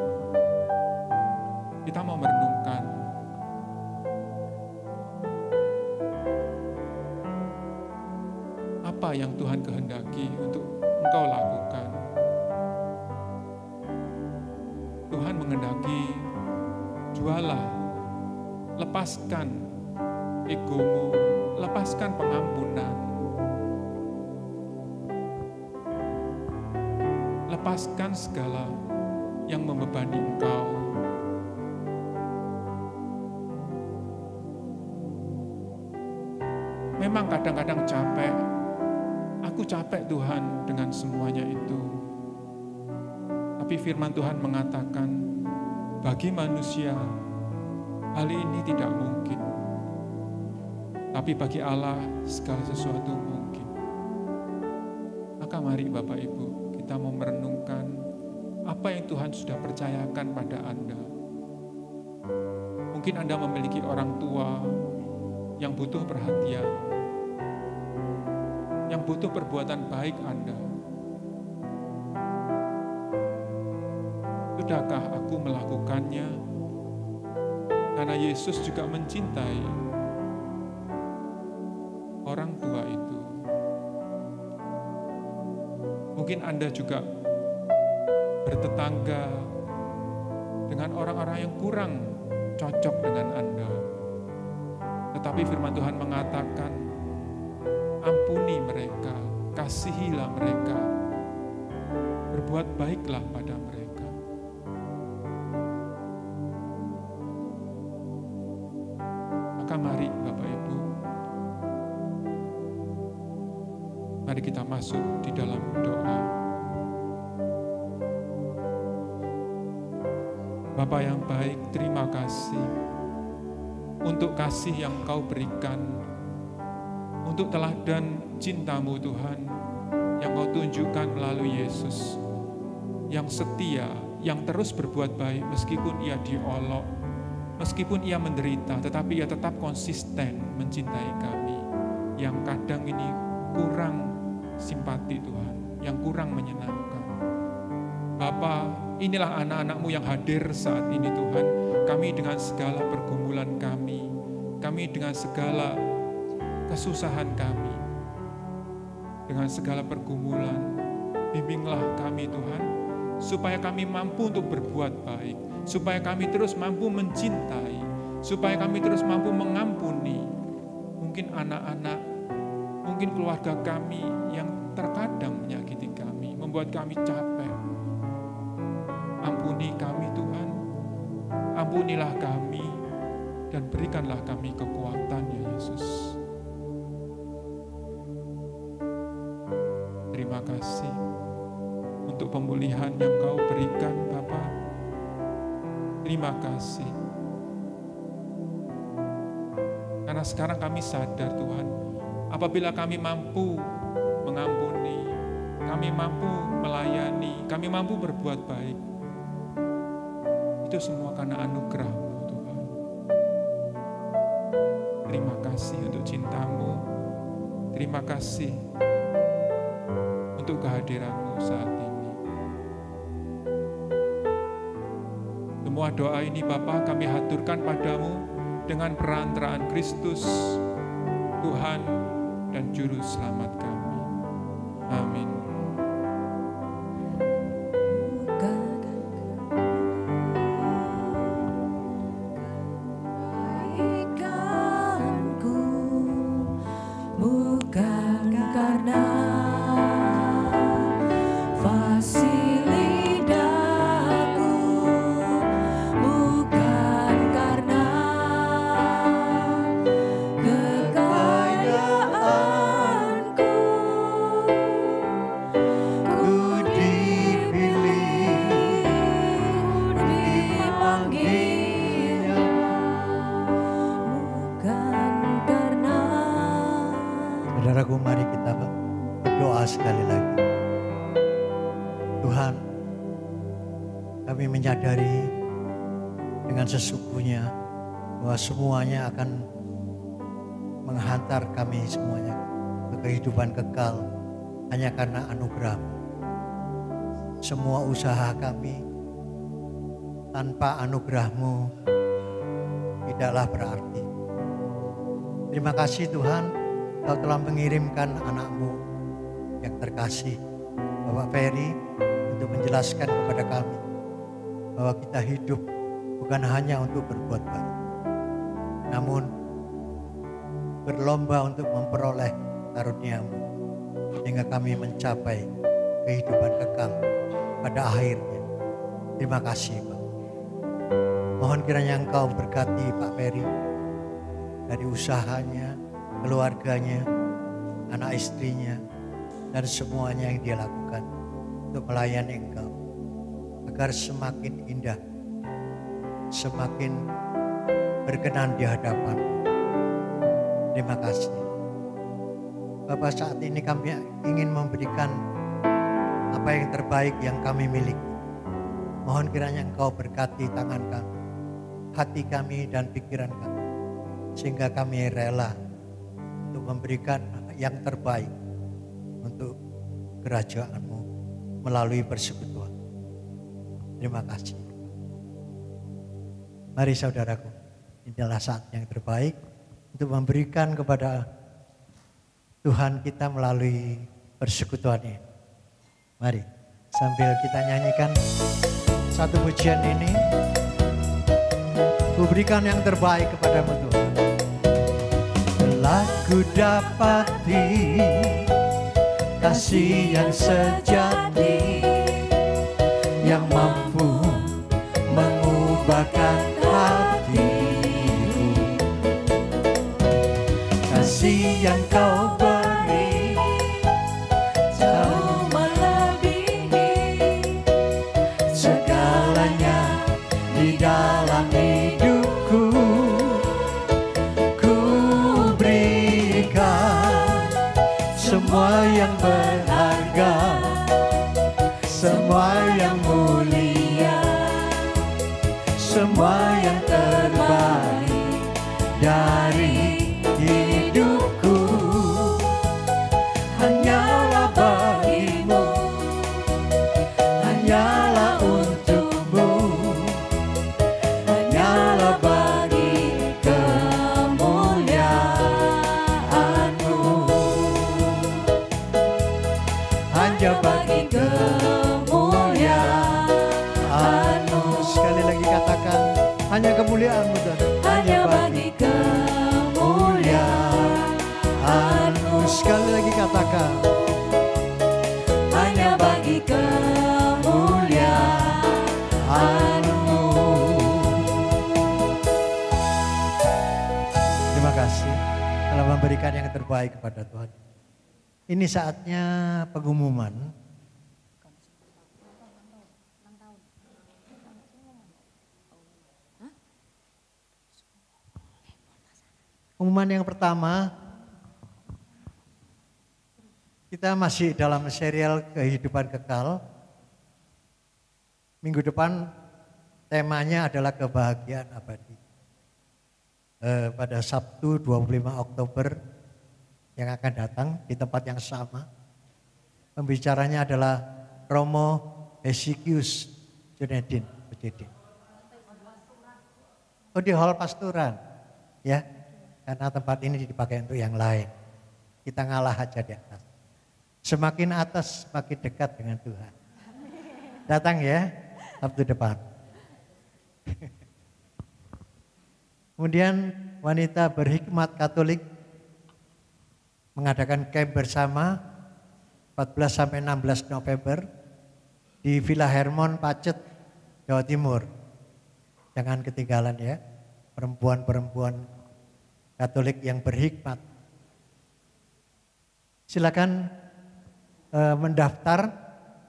kita mau merenungkan apa yang Tuhan kehendaki untuk engkau lakukan. Tuhan menghendaki, jualah, lepaskan egomu, lepaskan pengampunan, lepaskan segala yang membebani Engkau. Memang kadang-kadang capek, aku capek Tuhan dengan semuanya itu. Tapi firman Tuhan mengatakan, bagi manusia, hal ini tidak mungkin. Tapi bagi Allah, segala sesuatu mungkin. Maka mari Bapak Ibu, kita mau merenungkan apa yang Tuhan sudah percayakan pada Anda. Mungkin Anda memiliki orang tua yang butuh perhatian, yang butuh perbuatan baik Anda. Sudahkah aku melakukannya? Karena Yesus juga mencintai orang tua itu. Mungkin Anda juga bertetangga dengan orang-orang yang kurang cocok dengan Anda. Tetapi firman Tuhan mengatakan, ampuni mereka, kasihilah mereka, berbuat baiklah pada mereka. Maka mari Bapak Ibu, mari kita masuk di dalam doa. Bapa yang baik, terima kasih untuk kasih yang Kau berikan, untuk teladan cinta-Mu Tuhan, yang Kau tunjukkan melalui Yesus, yang setia, yang terus berbuat baik meskipun Ia diolok, meskipun Ia menderita, tetapi Ia tetap konsisten mencintai kami, yang kadang ini kurang simpati Tuhan, yang kurang menyenangkan. Bapa, inilah anak-anak-Mu yang hadir saat ini Tuhan, kami dengan segala pergumulan kami dengan segala kesusahan kami, dengan segala pergumulan, bimbinglah kami Tuhan, supaya kami mampu untuk berbuat baik, supaya kami terus mampu mencintai, supaya kami terus mampu mengampuni, mungkin anak-anak, mungkin keluarga kami yang terkadang menyakiti kami, membuat kami capek. Ampuni kami Tuhan, ampunilah kami, dan berikanlah kami kekuatan ya Yesus. Terima kasih untuk pemulihan yang Kau berikan Bapa. Terima kasih. Karena sekarang kami sadar Tuhan, apabila kami mampu mengampuni, kami mampu melayani, kami mampu berbuat baik, itu semua karena anugerah-Mu Tuhan. Terima kasih untuk cinta-Mu. Terima kasih untuk kehadiran-Mu saat ini. Semua doa ini Bapa kami haturkan pada-Mu dengan perantaraan Kristus, Tuhan dan Juru Selamat kami. Amin. Saudaraku, mari kita berdoa sekali lagi. Tuhan, kami menyadari dengan sesungguhnya bahwa semuanya akan menghantar kami semuanya ke kehidupan kekal hanya karena anugerah-Mu. Semua usaha kami tanpa anugerah-Mu tidaklah berarti. Terima kasih Tuhan, Kau telah mengirimkan anak-Mu yang terkasih, Bapak Ferry, untuk menjelaskan kepada kami bahwa kita hidup bukan hanya untuk berbuat baik, namun berlomba untuk memperoleh karunia-Mu, sehingga kami mencapai kehidupan kekal pada akhirnya. Terima kasih Pak. Mohon kiranya Engkau berkati Pak Peri dari usahanya, keluarganya, anak istrinya, dan semuanya yang dia lakukan untuk melayani Engkau. Agar semakin indah, semakin berkenan di hadapan. Terima kasih. Bapak, saat ini kami ingin memberikan apa yang terbaik yang kami miliki. Mohon kiranya Engkau berkati tangan kami, hati kami dan pikiran kami. Sehingga kami rela untuk memberikan yang terbaik untuk kerajaan-Mu melalui persekutuan. Terima kasih. Mari saudaraku, inilah saat yang terbaik untuk memberikan kepada Tuhan kita melalui persekutuan ini. Mari sambil kita nyanyikan satu pujian ini, ku berikan yang terbaik kepadamu Tuhan. Telah ku dapati kasih yang sejati, yang mampu mengubahkan hatiku. Kasih yang Kau beri jauh melebihi segalanya di dalam hidupku. Ku berikan semua yang berharga, semua yang mulia, semua yang terbaik dari hidupku. Hanyalah bagimu, hanyalah untukmu, hanyalah bagi kemuliaan-Mu, hanya bagi kemuliaan-Mu. Sekali lagi katakan, hanya kemuliaan-Mu Tuhan. Hanya bagi kemuliaan-Mu. Sekali lagi katakan, hanya bagi kemuliaan-Mu. Terima kasih telah memberikan yang terbaik kepada Tuhan. Ini saatnya pengumuman. Pengumuman yang pertama, kita masih dalam serial kehidupan kekal. Minggu depan temanya adalah kebahagiaan abadi. Pada Sabtu 25 Oktober yang akan datang di tempat yang sama. Pembicaranya adalah Romo Hesychius Junedin. Oh, di Hall Pasturan, ya, karena tempat ini dipakai untuk yang lain. Kita ngalah aja di atas. Semakin atas semakin dekat dengan Tuhan. Datang ya, Sabtu depan. Kemudian wanita berhikmat Katolik mengadakan camp bersama 14 sampai 16 November di Villa Hermon, Pacet, Jawa Timur. Jangan ketinggalan ya, perempuan-perempuan Katolik yang berhikmat. Silakan mendaftar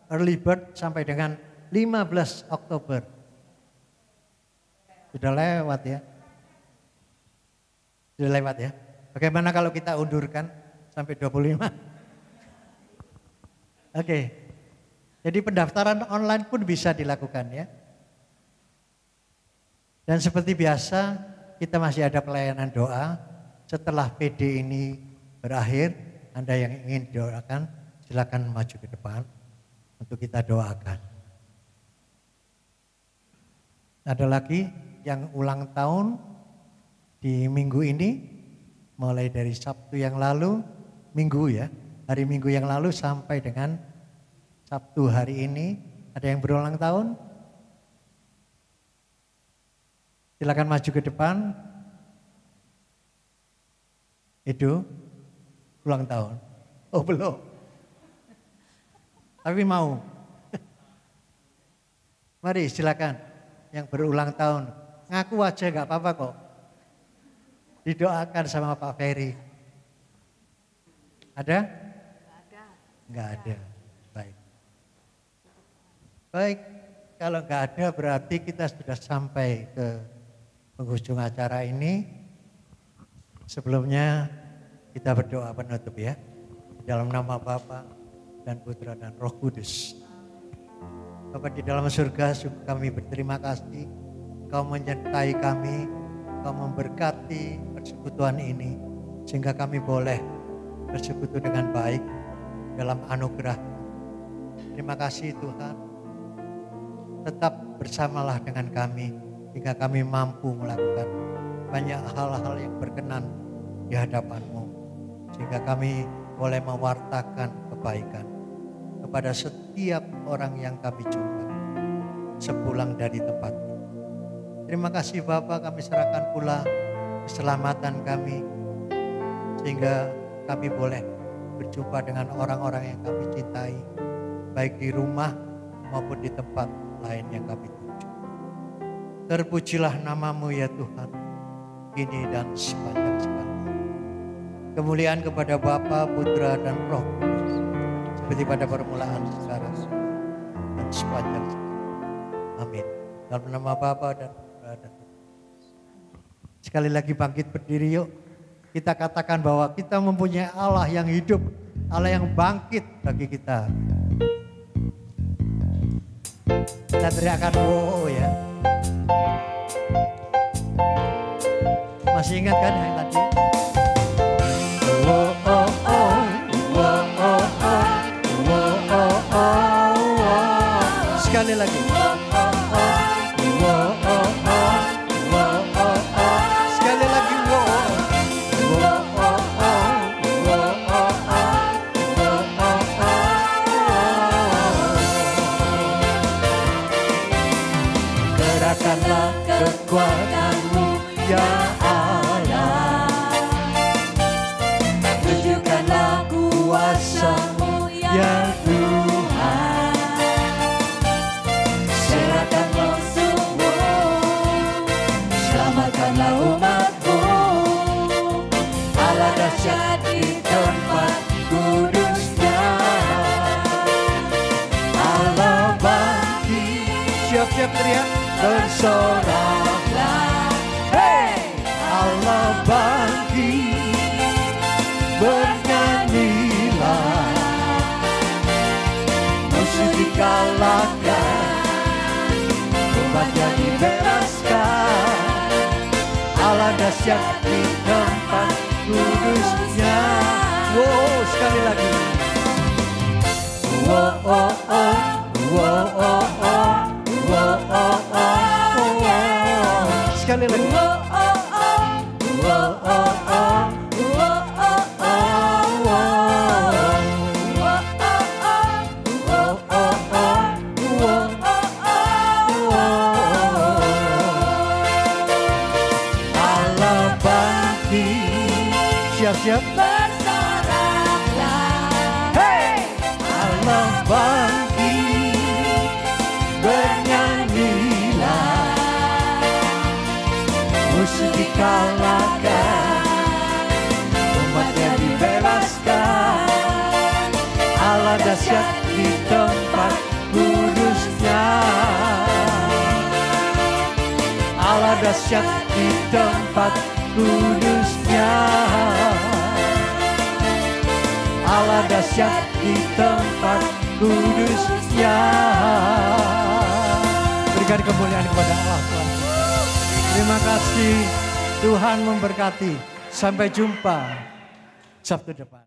early bird sampai dengan 15 Oktober. Sudah lewat ya. Sudah lewat ya. Bagaimana kalau kita undurkan sampai 25? Oke. Jadi pendaftaran online pun bisa dilakukan ya. Dan seperti biasa kita masih ada pelayanan doa. Setelah PD ini berakhir, Anda yang ingin doakan silakan maju ke depan untuk kita doakan. Ada lagi yang ulang tahun di minggu ini, mulai dari Sabtu yang lalu, Minggu ya, hari Minggu yang lalu sampai dengan Sabtu hari ini, ada yang berulang tahun? Silakan maju ke depan. Itu ulang tahun. Oh belum. Tapi mau. Mari silakan yang berulang tahun. Ngaku aja nggak apa-apa kok. Didoakan sama Pak Ferry. Ada? Nggak ada. Baik. Baik, kalau nggak ada berarti kita sudah sampai ke penghujung acara ini. Sebelumnya kita berdoa penutup ya. Dalam nama Bapa dan Putra dan Roh Kudus. Bapa di dalam surga, kami berterima kasih. Kau menyertai kami, Kau memberkati persekutuan ini. Sehingga kami boleh bersekutu dengan baik dalam anugerah. Terima kasih Tuhan. Tetap bersamalah dengan kami hingga kami mampu melakukan banyak hal-hal yang berkenan di hadapan-Mu. Sehingga kami boleh mewartakan kebaikan kepada setiap orang yang kami jumpa sepulang dari tempat ini. Terima kasih Bapa, kami serahkan pula keselamatan kami sehingga kami boleh berjumpa dengan orang-orang yang kami cintai baik di rumah maupun di tempat lain yang kami tuju. Terpujilah nama-Mu ya Tuhan, kini dan sepanjang segala. Kemuliaan kepada Bapa, Putra dan Roh Kudus seperti pada permulaan, sekarang dan sepanjang segala. Amin. Dalam nama Bapa dan Putra dan Roh Kudus. Sekali lagi bangkit berdiri yuk. Kita katakan bahwa kita mempunyai Allah yang hidup, Allah yang bangkit bagi kita. Kita teriakan wow ya. Masih ingat kan yang tadi? Wow oh oh, wow oh oh, wow oh oh, wow. Sekali lagi. Wow oh oh, wow oh oh, wow oh oh. Sekali lagi wow. Gerakanlah kekuatan-Mu ya Allah, tunjukkanlah kuasa-Mu ya Tuhan. Serahkanlah semua, selamatkanlah umat-Mu. Allah dahsyat di tempat kudus-Nya. Allah bangkit, siap-siap teriak. Bersoraklah, hey! Allah bangkit, bernyanyilah, musuh dikalahkan, umatnya dibebaskan. Allah dahsyat di tempat kudus-Nya. Wow, sekali lagi. Wow, oh, oh, wow, oh, oh. Wow, oh, oh, oh, oh. Sekali lagi. Wow, oh, oh, wow, oh, oh, wow, oh, oh, wow. Wow, oh, oh, wow, oh, oh, wow, oh, oh. Allah bangkit, siap-siap. Bersoraklah, hey! Allah bangkit, bernyanyilah, musuh dikalahkan, umatnya dibebaskan. Allah dahsyat di tempat kudus-Nya. Allah dahsyat di tempat kudus-Nya. Allah dahsyat di tempat kudus-Nya. Berikan kemuliaan kepada Allah Tuhan. Terima kasih, Tuhan memberkati. Sampai jumpa Sabtu depan.